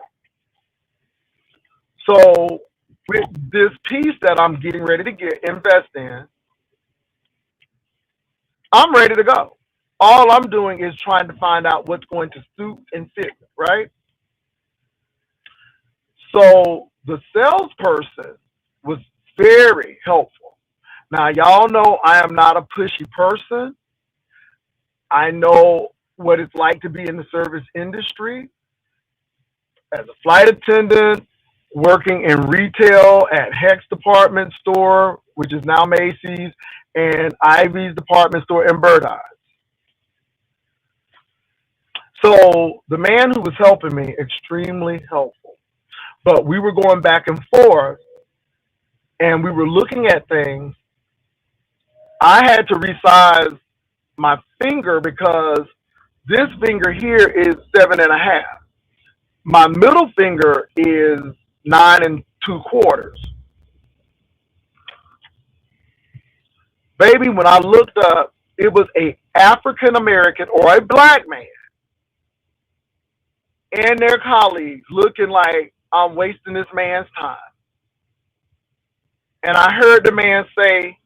So with this piece that I'm getting ready to get invest in, I'm ready to go. All I'm doing is trying to find out what's going to suit and fit, right? So the salesperson was very helpful. Now, y'all know I am not a pushy person. I know what it's like to be in the service industry as a flight attendant, working in retail at Hecht's department store, which is now Macy's, and Ivy's department store in Bird Eye. So the man who was helping me, extremely helpful. But we were going back and forth and we were looking at things. I had to resize my finger because this finger here is 7.5. My middle finger is 9 2/4. Baby, when I looked up, it was a African American or a black man and their colleagues looking like I'm wasting this man's time. And I heard the man say,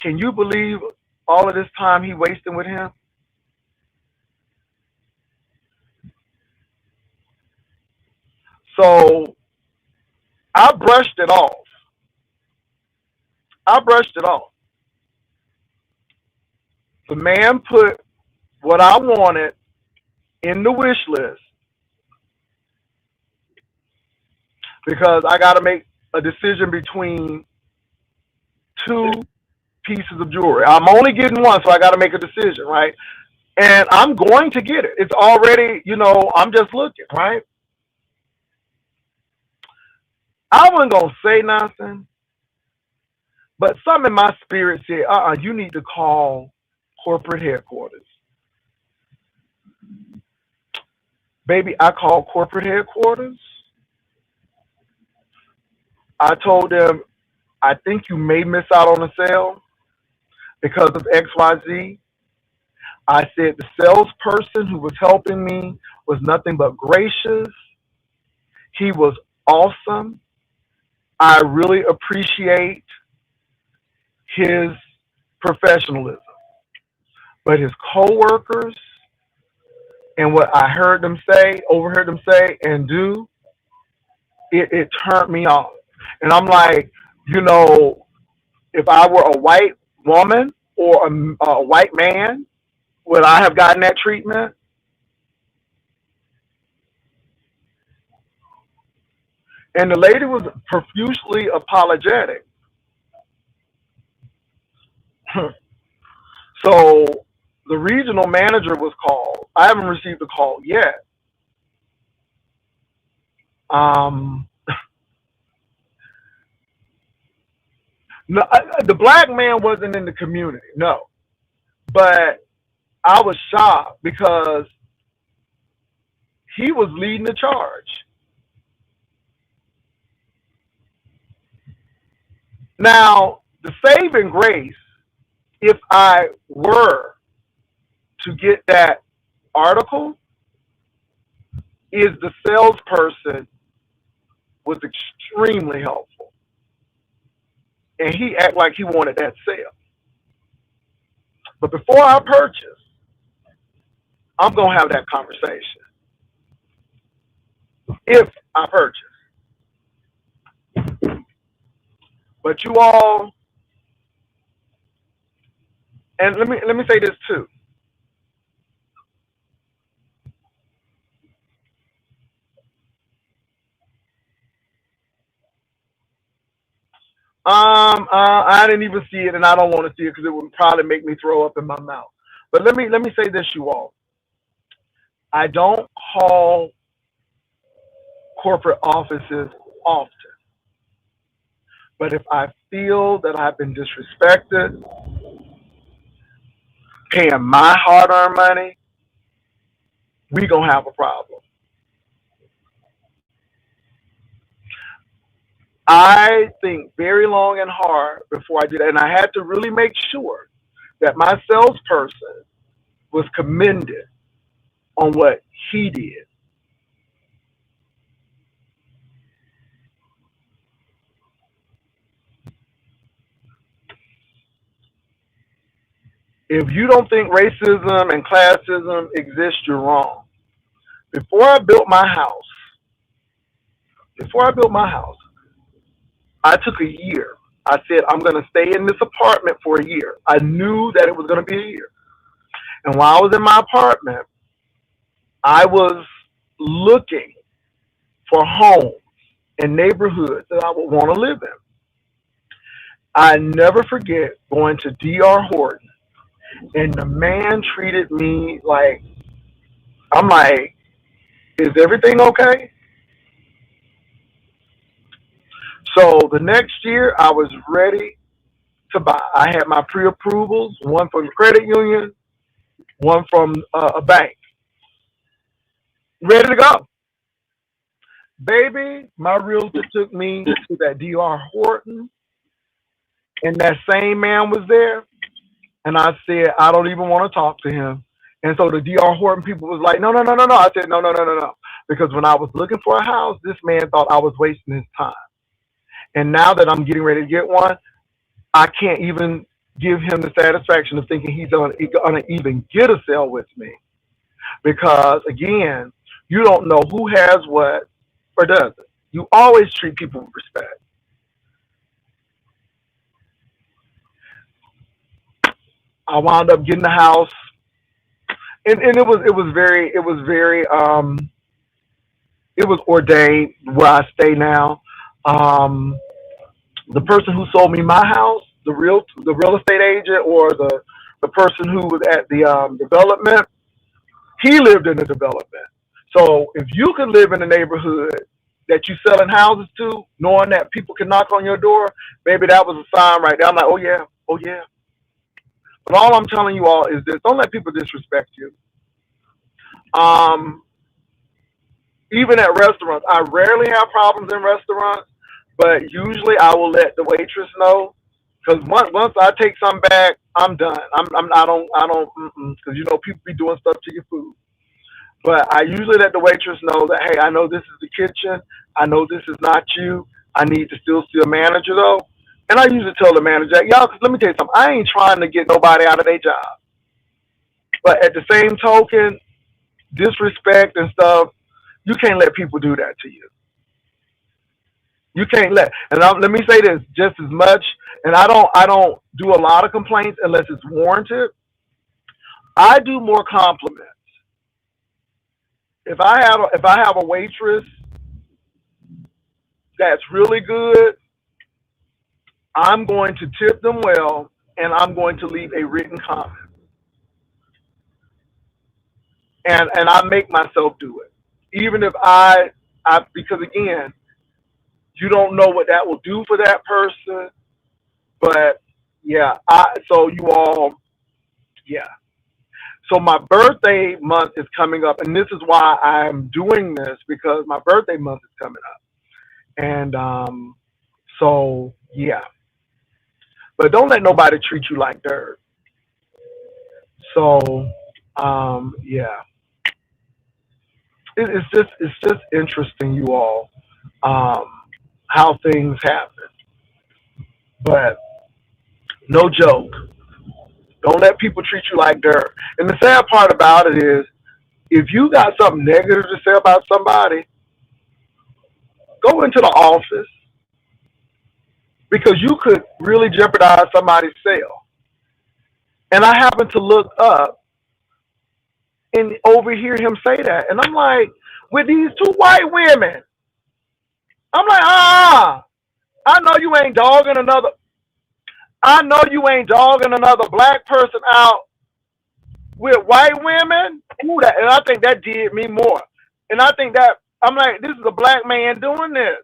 "Can you believe all of this time he wasting with him?" So I brushed it off. I brushed it off. The man put what I wanted in the wish list because I got to make a decision between two pieces of jewelry. I'm only getting one, so I got to make a decision, right? And I'm going to get it. It's already, I'm just looking, right? I wasn't going to say nothing, but something in my spirit said, you need to call corporate headquarters. Baby, I called corporate headquarters. I told them, I think you may miss out on a sale because of XYZ. I said the salesperson who was helping me was nothing but gracious. He was awesome. I really appreciate his professionalism. But his coworkers and what I heard them say, overheard them say and do, it turned me off. And I'm like, if I were a white woman or a white man, would I have gotten that treatment? And the lady was profusely apologetic. So the regional manager was called. I haven't received a call yet. No, the black man wasn't in the community, no. But I was shocked because he was leading the charge. Now, the saving grace, if I were to get that article, is the salesperson was extremely helpful. And he acted like he wanted that sale. But before I purchase, I'm going to have that conversation. If I purchase. But you all, and let me say this too. I didn't even see it, and I don't want to see it because it would probably make me throw up in my mouth. But let me say this, you all. I don't call corporate offices often, but if I feel that I've been disrespected, paying my hard-earned money, we gonna have a problem. I think very long and hard before I did that, and I had to really make sure that my salesperson was commended on what he did. If you don't think racism and classism exist, you're wrong. Before I built my house, before I built my house, I took a year. I said, I'm going to stay in this apartment for a year. I knew that it was going to be a year. And while I was in my apartment, I was looking for homes in neighborhoods that I would want to live in. I never forget going to D.R. Horton, and the man treated me like, I'm like, is everything okay? So the next year, I was ready to buy. I had my pre-approvals, one from the credit union, one from a bank, ready to go. Baby, my realtor took me to that D.R. Horton, and that same man was there. And I said, I don't even want to talk to him. And so the D.R. Horton people was like, no, no, no, no, no. I said, no, no, no, no, no. Because when I was looking for a house, this man thought I was wasting his time. And now that I'm getting ready to get one, I can't even give him the satisfaction of thinking he's going to even get a sale with me. Because, again, you don't know who has what or doesn't. You always treat people with respect. I wound up getting the house, and it was very it was ordained where I stay now. The person who sold me my house, the real estate agent, or the person who was at the development, he lived in the development. So if you could live in a neighborhood that you selling houses to, knowing that people can knock on your door, maybe that was a sign right there. I'm like, oh yeah, oh yeah. But all I'm telling you all is this: don't let people disrespect you. Um, Even at restaurants, I rarely have problems in restaurants, but usually I will let the waitress know, because once I take something back, I'm done. I don't because you know people be doing stuff to your food. But I usually let the waitress know that, hey, I know this is the kitchen. I know this is not you. I need to still see a manager though. And I usually tell the manager, y'all, 'cause let me tell you something. I ain't trying to get nobody out of their job. But at the same token, disrespect and stuff, you can't let people do that to you. You can't let. And let me say this just as much. And I don't do a lot of complaints unless it's warranted. I do more compliments. If I have a waitress that's really good, I'm going to tip them well, and I'm going to leave a written comment. And I make myself do it, even if I because again, you don't know what that will do for that person. But yeah, so you all, yeah. So my birthday month is coming up, and this is why I'm doing this, because my birthday month is coming up. And so yeah, but don't let nobody treat you like dirt. So yeah, it's just interesting, you all, um, how things happen. But no joke, don't let people treat you like dirt. And the sad part about it is, if you got something negative to say about somebody, go into the office, because you could really jeopardize somebody's sale. And I happened to look up and overhear him say that. And I'm like, with these two white women, I'm like, I know you ain't dogging another. I know you ain't dogging another black person out with white women. Ooh, and I think that did me more. And I think that, I'm like, this is a black man doing this.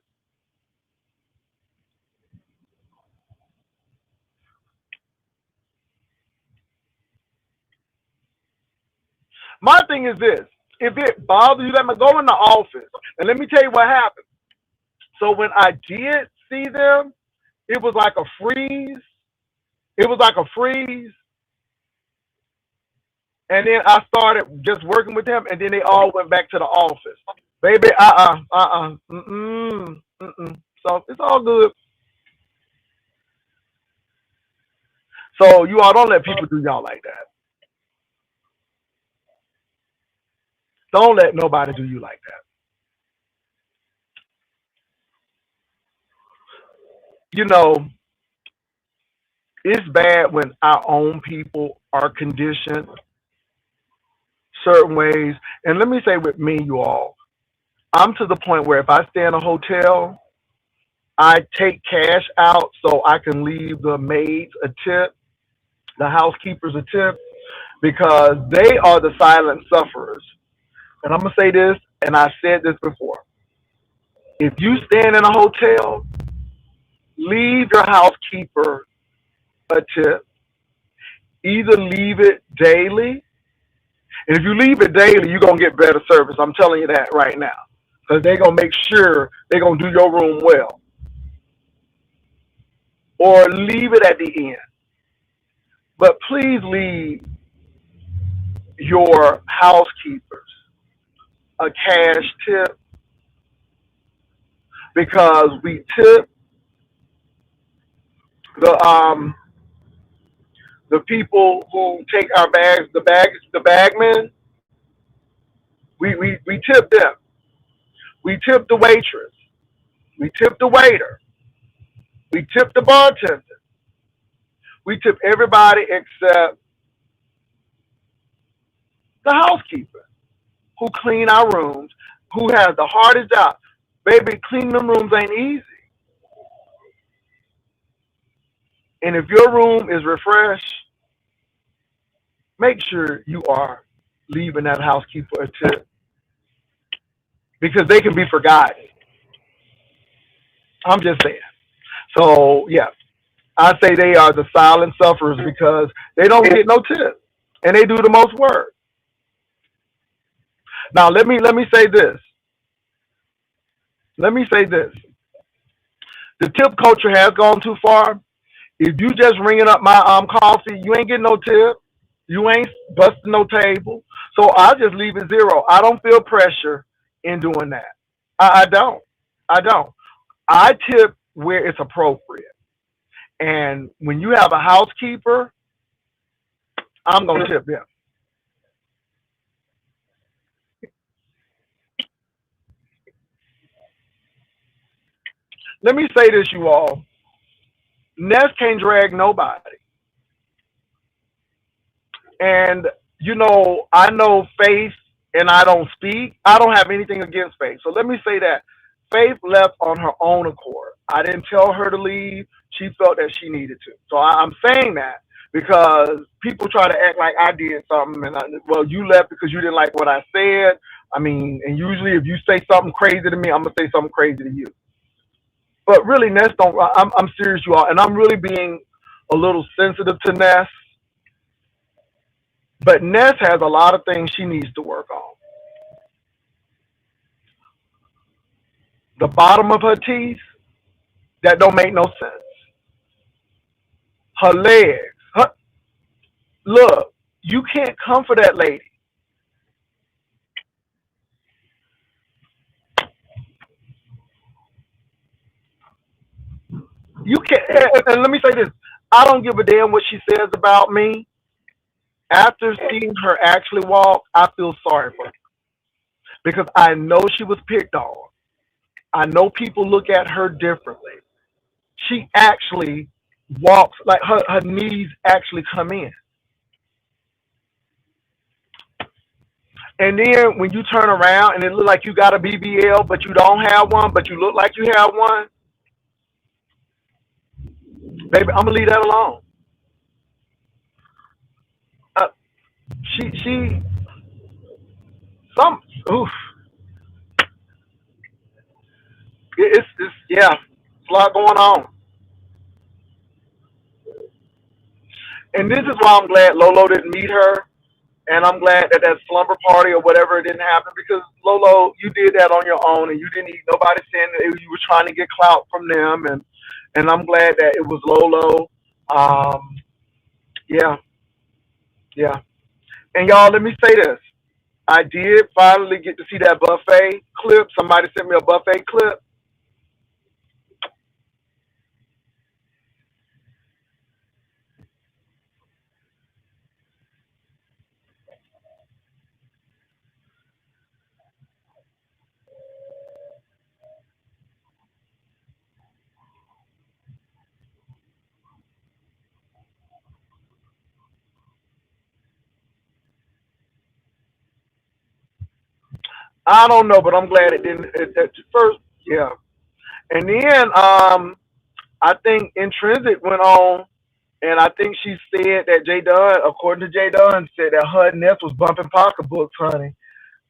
My thing is this: if it bothers you, let me go in the office and let me tell you what happened. So when I did see them, it was like a freeze. It was like a freeze. And then I started just working with them, and then they all went back to the office. Baby, mm-mm. So it's all good. So you all don't let people do y'all like that. Don't let nobody do you like that. You know, it's bad when our own people are conditioned certain ways. And let me say with me, you all, I'm to the point where if I stay in a hotel, I take cash out so I can leave the maids a tip, the housekeepers a tip, because they are the silent sufferers. And I'm gonna say this, and I said this before. If you stand in a hotel, leave your housekeeper a tip. Either leave it daily, and if you leave it daily, you're gonna get better service. I'm telling you that right now, because they're gonna make sure they're gonna do your room well. Or leave it at the end. But please leave your housekeepers a cash tip because we tip the the people who take our bags, the bagmen. We tip them. We tip the waitress. We tip the waiter. We tip the bartender. We tip everybody except the housekeeper who clean our rooms, who has the hardest job. Baby, cleaning them rooms ain't easy. And if your room is refreshed, make sure you are leaving that housekeeper a tip because they can be forgotten. I'm just saying. So yeah, I say they are the silent sufferers because they don't get no tip and they do the most work. Now let me say this. Let me say this. The tip culture has gone too far. If you just ringing up my coffee, you ain't getting no tip. You ain't busting no table. So I just leave it zero. I don't feel pressure in doing that. I don't. I don't. I tip where it's appropriate. And when you have a housekeeper, I'm gonna tip them. Let me say this, you all. Nest can't drag nobody. And I know Faith and I don't speak. I don't have anything against Faith. So let me say that. Faith left on her own accord. I didn't tell her to leave. She felt that she needed to. So I'm saying that because people try to act like I did something well, you left because you didn't like what I said. I mean, and usually if you say something crazy to me, I'm gonna say something crazy to you. But really, Ness don't. I'm serious, you all, and I'm really being a little sensitive to Ness. But Ness has a lot of things she needs to work on. The bottom of her teeth, that don't make no sense. Her legs. Look, you can't comfort that lady. You can't. And let me say this: I don't give a damn what she says about me. After seeing her actually walk, I feel sorry for her because I know she was picked on. I know people look at her differently. She actually walks like her knees actually come in. And then when you turn around and it look like you got a BBL, but you don't have one, but you look like you have one, baby, I'm gonna leave that alone. Uh, she, some, oof, it's yeah, it's a lot going on. And this is why I'm glad Lolo didn't meet her, and I'm glad that that slumber party or whatever didn't happen because Lolo, you did that on your own, and you didn't need nobody saying that you were trying to get clout from them, and I'm glad that it was Lolo. Um, yeah, yeah. And y'all, let me say this. I did finally get to see that buffet clip. Somebody sent me a buffet clip. I don't know, but I'm glad it didn't at first. Yeah, and then I think Intrinsic went on, and I think she said that Jay Dunn, according to Jay Dunn, said that her Ness was bumping pocketbooks, honey.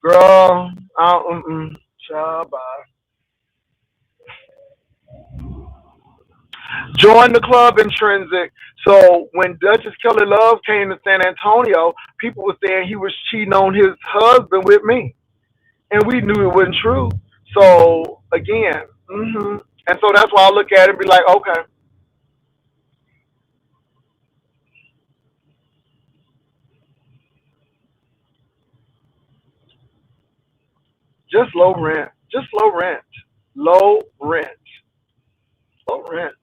Girl, child, bye. Join the club, Intrinsic. So when Duchess Kelly Love came to San Antonio, people were saying he was cheating on his husband with me, and we knew it wasn't true. So again, and so that's why I look at it and be like, okay, just low rent, just low rent, low rent, low rent.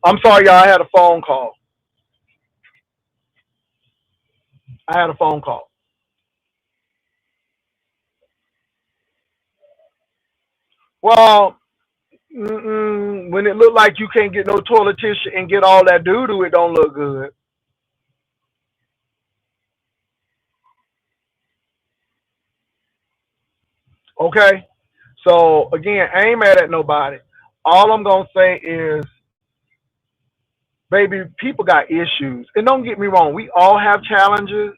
I'm sorry, y'all. I had a phone call. I had a phone call. Well, when it look like you can't get no toilet tissue and get all that doo doo, it don't look good. Okay. So again, I ain't mad at nobody. All I'm gonna say is, baby, people got issues, and don't get me wrong, we all have challenges,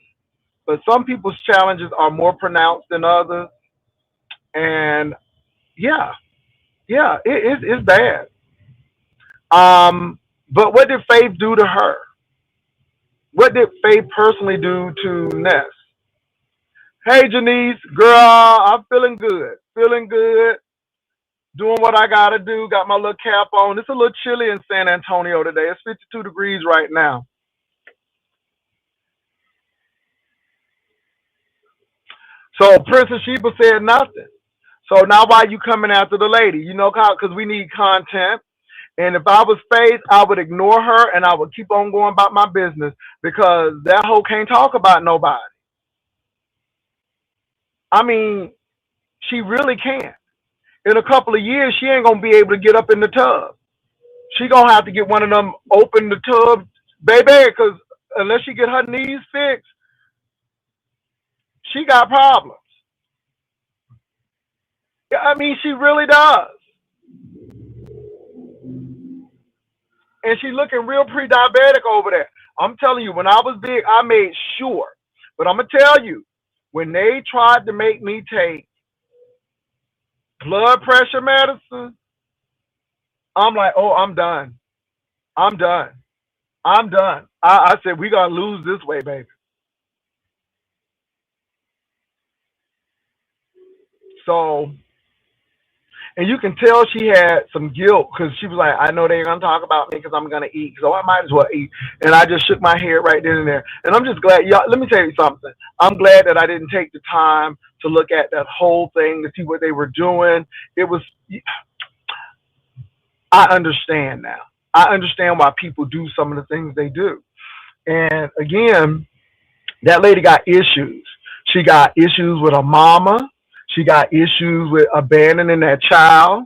but some people's challenges are more pronounced than others. And yeah, yeah, it's bad. But what did Faith do to her? What did Faith personally do to Ness? Hey, Janice, girl, I'm feeling good. Feeling good. Doing what I gotta do. Got my little cap on. It's a little chilly in San Antonio today. It's 52 degrees right now. So Princess Sheba said nothing. So now why you coming after the lady? You know, because we need content. And if I was Faith, I would ignore her and I would keep on going about my business because that hoe can't talk about nobody. I mean, she really can't. In a couple of years, she ain't gonna be able to get up in the tub. She gonna have to get one of them open the tub, baby, because unless she get her knees fixed, she got problems. Yeah, I mean, she really does. And she looking real pre-diabetic over there. I'm telling you, when I was big, I made sure. But I'm gonna tell you, when they tried to make me take blood pressure medicine, I'm like, oh, I'm done. I'm done. I'm done. I said, we gonna lose this way, baby. So, and you can tell she had some guilt because she was like, I know they're gonna talk about me because I'm gonna eat, so I might as well eat. And I just shook my head right then and there. And I'm just glad, y'all. Let me tell you something. I'm glad that I didn't take the time to look at that whole thing to see what they were doing. It was. I understand now. I understand why people do some of the things they do. And again, that lady got issues. She got issues with her mama. She got issues with abandoning that child.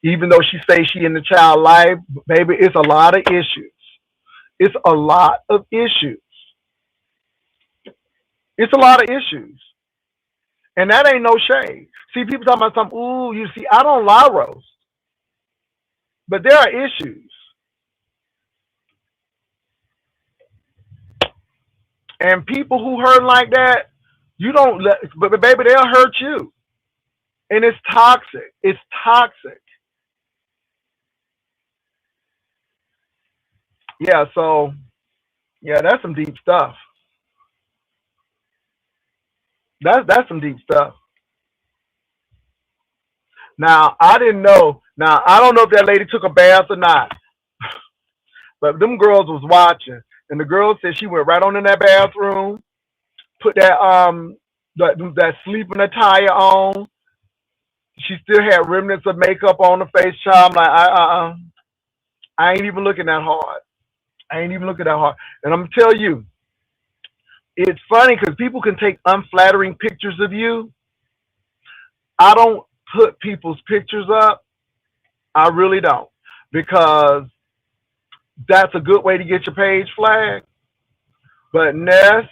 Even though she says she in the child life, baby, it's a lot of issues. It's a lot of issues. It's a lot of issues. And that ain't no shade. See, people talking about something, ooh, you see, I don't lie roast. But there are issues. And people who hurt like that, you don't let, but baby, they'll hurt you. And it's toxic. It's toxic. Yeah, so, yeah, that's some deep stuff. That's some deep stuff. Now, I didn't know. Now, I don't know if that lady took a bath or not, but them girls was watching. And the girl said she went right on in that bathroom, put that sleeping attire on. She still had remnants of makeup on her face. Child, I'm like, I ain't even looking that hard. I ain't even looking that hard. And I'm gonna tell you, it's funny because people can take unflattering pictures of you. I don't put people's pictures up. I really don't. Because that's a good way to get your page flagged. But Ness,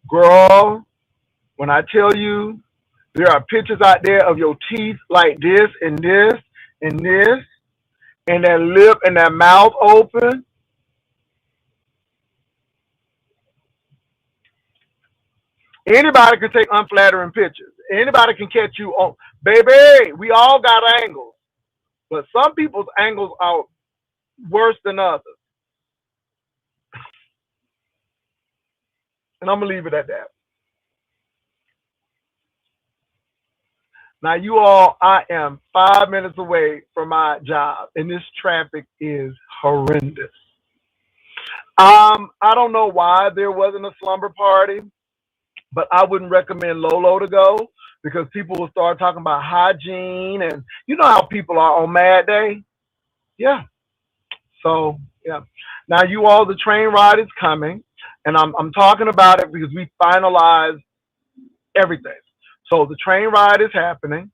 girl, when I tell you there are pictures out there of your teeth like this and this and this, and that lip and that mouth open, anybody can take unflattering pictures. Anybody can catch you on. Baby, we all got angles. But some people's angles are worse than others. And I'm going to leave it at that. Now, you all, I am 5 minutes away from my job, and this traffic is horrendous. I don't know why there wasn't a slumber party, but I wouldn't recommend Lolo to go because people will start talking about hygiene, and you know how people are on Mad Day. Yeah. So yeah. Now you all, the train ride is coming, and I'm talking about it because we finalized everything. So the train ride is happening.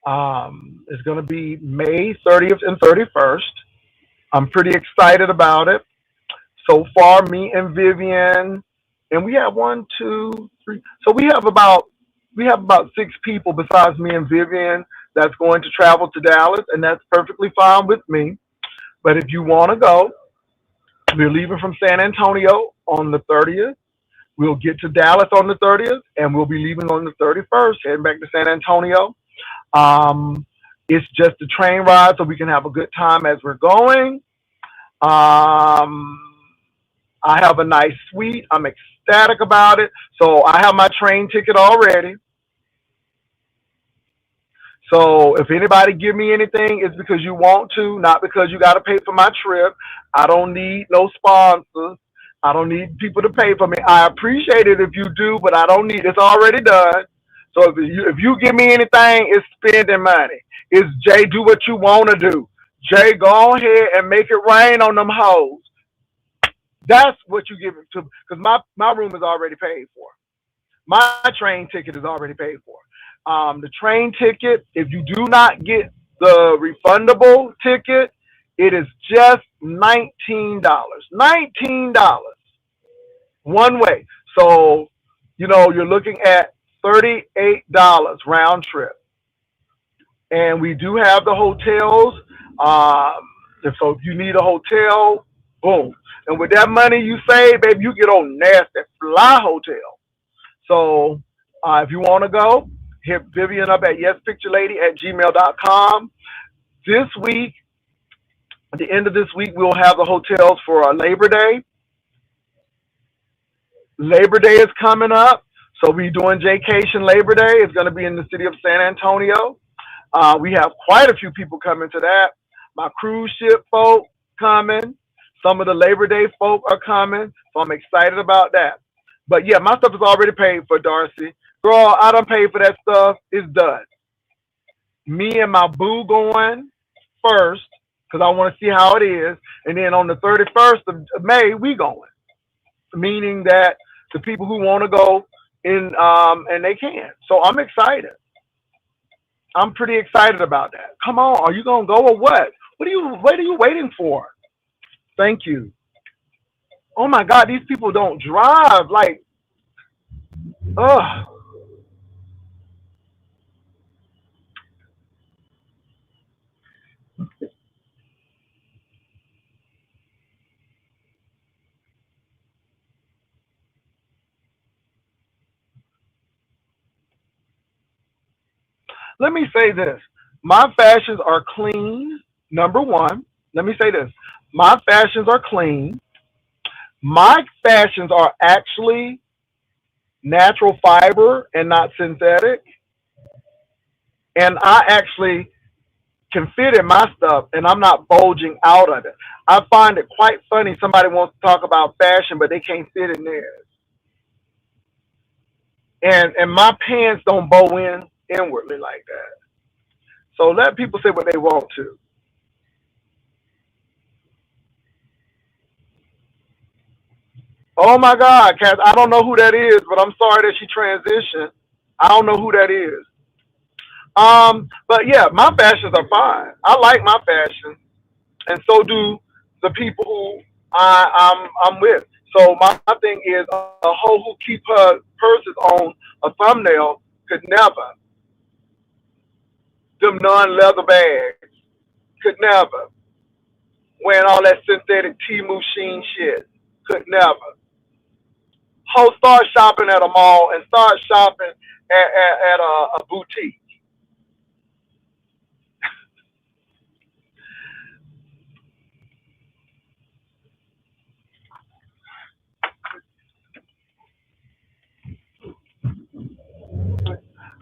It's going to be May 30th and 31st. I'm pretty excited about it. So far, me and Vivian, and we have one, two, three. So we have about 6 people besides me and Vivian that's going to travel to Dallas, and that's perfectly fine with me. But if you want to go, we're leaving from San Antonio on the 30th. We'll get to Dallas on the 30th, and we'll be leaving on the 31st, heading back to San Antonio. Um, it's just a train ride, so we can have a good time as we're going. Um, I have a nice suite. I'm ecstatic about it. So I have my train ticket already. So if anybody give me anything, it's because you want to, not because you got to pay for my trip. I don't need no sponsors. I don't need people to pay for me. I appreciate it if you do, but I don't need it. It's already done. So if you give me anything, it's spending money. It's Jay, do what you want to do. Jay, go ahead and make it rain on them hoes. That's what you give it to. Because my room is already paid for. My train ticket is already paid for. The train ticket, if you do not get the refundable ticket, it is just $19. $19 one way. So, you're looking at $38 round trip. And we do have the hotels. So if you need a hotel, boom. And with that money you save, baby, you get on nasty fly hotel. So if you want to go, hit Vivian up at yespicturelady@gmail.com. This week, at the end of this week, we'll have the hotels for Labor Day. Labor Day is coming up. So we're doing Jaycation Labor Day. It's going to be in the city of San Antonio. We have quite a few people coming to that. My cruise ship folk coming. Some of the Labor Day folk are coming. So I'm excited about that. But yeah, my stuff is already paid for, Darcy. Girl, I done paid for that stuff. It's done. Me and my boo going first because I want to see how it is. And then on the 31st of May, we going. Meaning that the people who want to go in, and they can. So I'm excited. I'm pretty excited about that. Come on, are you gonna go or what? What are you waiting for? Thank you. Oh my God, these people don't drive. Like, ugh. Let me say this. My fashions are clean. Number one. Let me say this. My fashions are clean. My fashions are actually natural fiber and not synthetic. And I actually can fit in my stuff and I'm not bulging out of it. I find it quite funny. Somebody wants to talk about fashion, but they can't fit in theirs. And my pants don't bow in inwardly like that. So let people say what they want to. Oh my God, Cass, I don't know who that is, but I'm sorry that she transitioned. I don't know who that is. But yeah, my fashions are fine. I like my fashion, and so do the people who I'm with. So my thing is, a hoe who keep her purses on a thumbnail could never. Them non-leather bags could never. Wearing all that synthetic Temu Sheen shit could never. Ho, start shopping at a mall and start shopping at a boutique.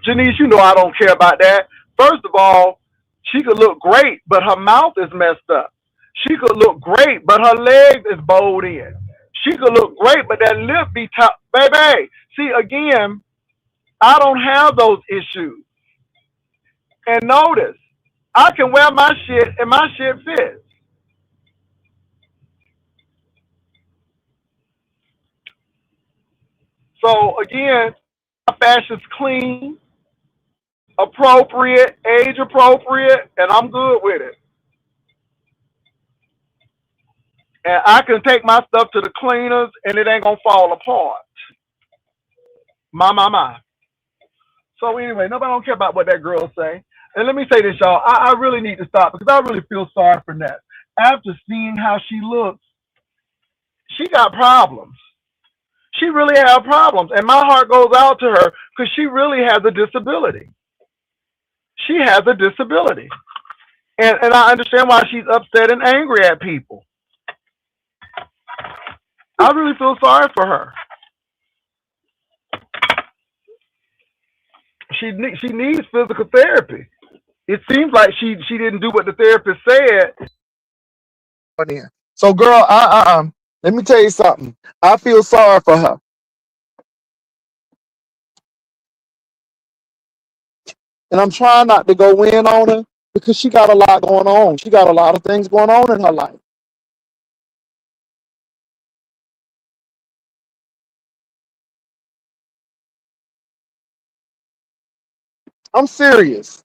Janice, you know I don't care about that. First of all, she could look great, but her mouth is messed up. She could look great, but her legs is bowed in. She could look great, but that lip be top. Baby, see, again, I don't have those issues. And notice, I can wear my shit and my shit fits. So again, my fashion's clean, appropriate, age appropriate, and I'm good with it. And I can take my stuff to the cleaners and it ain't gonna fall apart. My. So anyway, nobody don't care about what that girl say. And let me say this, y'all. I really need to stop because I really feel sorry for Ness. After seeing how she looks, she got problems. She really have problems. And my heart goes out to her because she really has a disability. She has a disability. And I understand why she's upset and angry at people. I really feel sorry for her. She needs physical therapy. It seems like she didn't do what the therapist said. So, girl, let me tell you something. I feel sorry for her. And I'm trying not to go in on her because she got a lot going on. She got a lot of things going on in her life. I'm serious.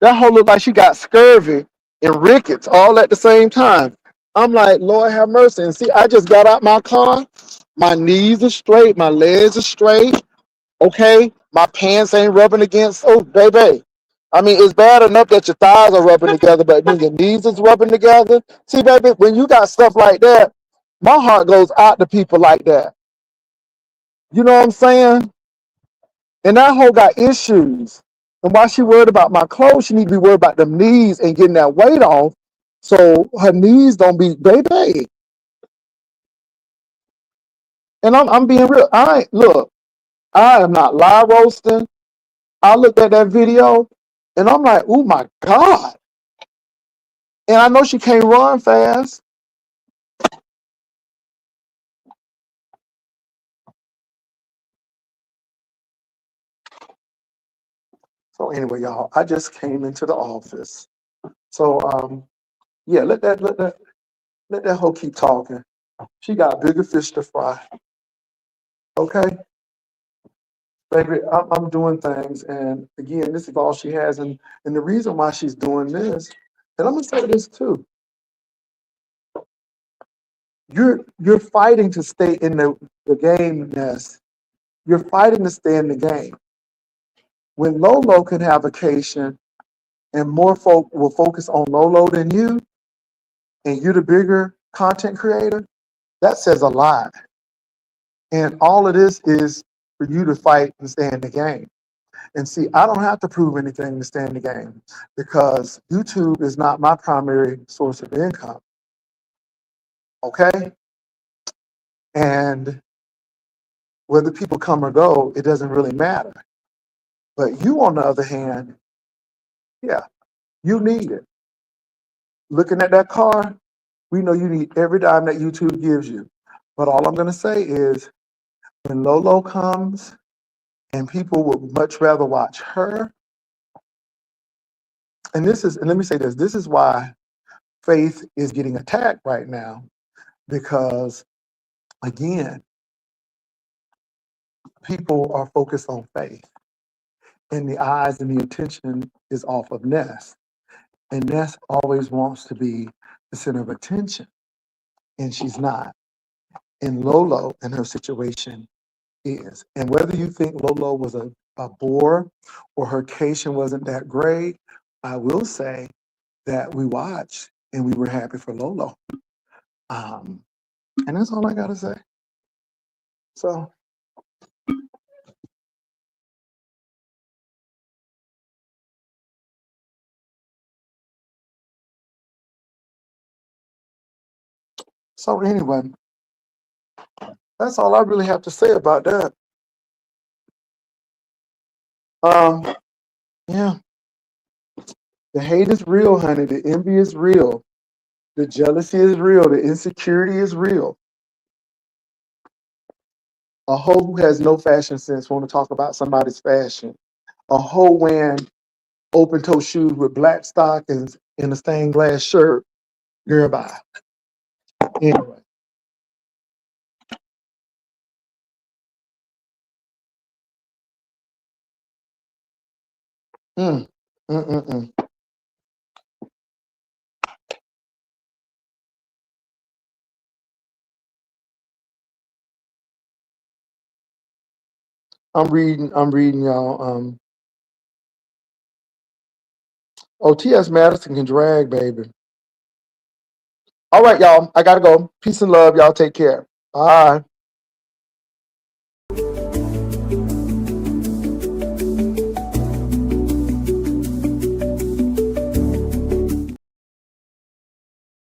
That hoe look like she got scurvy and rickets all at the same time. I'm like, Lord have mercy. And see, I just got out my car. My knees are straight. My legs are straight. Okay. My pants ain't rubbing against. Oh, baby. I mean, it's bad enough that your thighs are rubbing together, but then your knees is rubbing together. See, baby, when you got stuff like that, my heart goes out to people like that. You know what I'm saying? And that hoe got issues. And while she worried about my clothes, she need to be worried about them knees and getting that weight off so her knees don't be baby. And I'm being real. I am not lie roasting. I looked at that video and I'm like, oh my God. And I know she can't run fast. So anyway, y'all, I just came into the office. So yeah, let that hoe keep talking. She got bigger fish to fry. Okay. Baby, I'm doing things, and again, this is all she has, and the reason why she's doing this, and I'm gonna say this too. You're fighting to stay in the game, Ness. You're fighting to stay in the game. When Lolo can have vacation, and more folk will focus on Lolo than you, and you're the bigger content creator, that says a lot. And all of this is for you to fight and stay in the game. And see, I don't have to prove anything to stay in the game because YouTube is not my primary source of income. Okay? And whether people come or go, it doesn't really matter. But you, on the other hand, yeah, you need it. Looking at that car, we know you need every dime that YouTube gives you. But all I'm going to say is when Lolo comes and people would much rather watch her, and let me say this is why Faith is getting attacked right now because again, people are focused on Faith, and the eyes and the attention is off of Ness. And Ness always wants to be the center of attention, and she's not. And Lolo and her situation is. And whether you think Lolo was a bore or her cation wasn't that great, I will say that we watched and we were happy for Lolo. And that's all I got to say. So. So anyway, that's all I really have to say about that. Yeah, the hate is real, honey. The envy is real. The jealousy is real. The insecurity is real. A hoe who has no fashion sense want to talk about somebody's fashion. A hoe wearing open-toe shoes with black stockings and a stained glass shirt. Girl, bye. Anyway. Mm, mm, mm, mm. I'm reading y'all. T.S. Madison can drag, baby. All right, y'all. I gotta go. Peace and love. Y'all take care. Bye.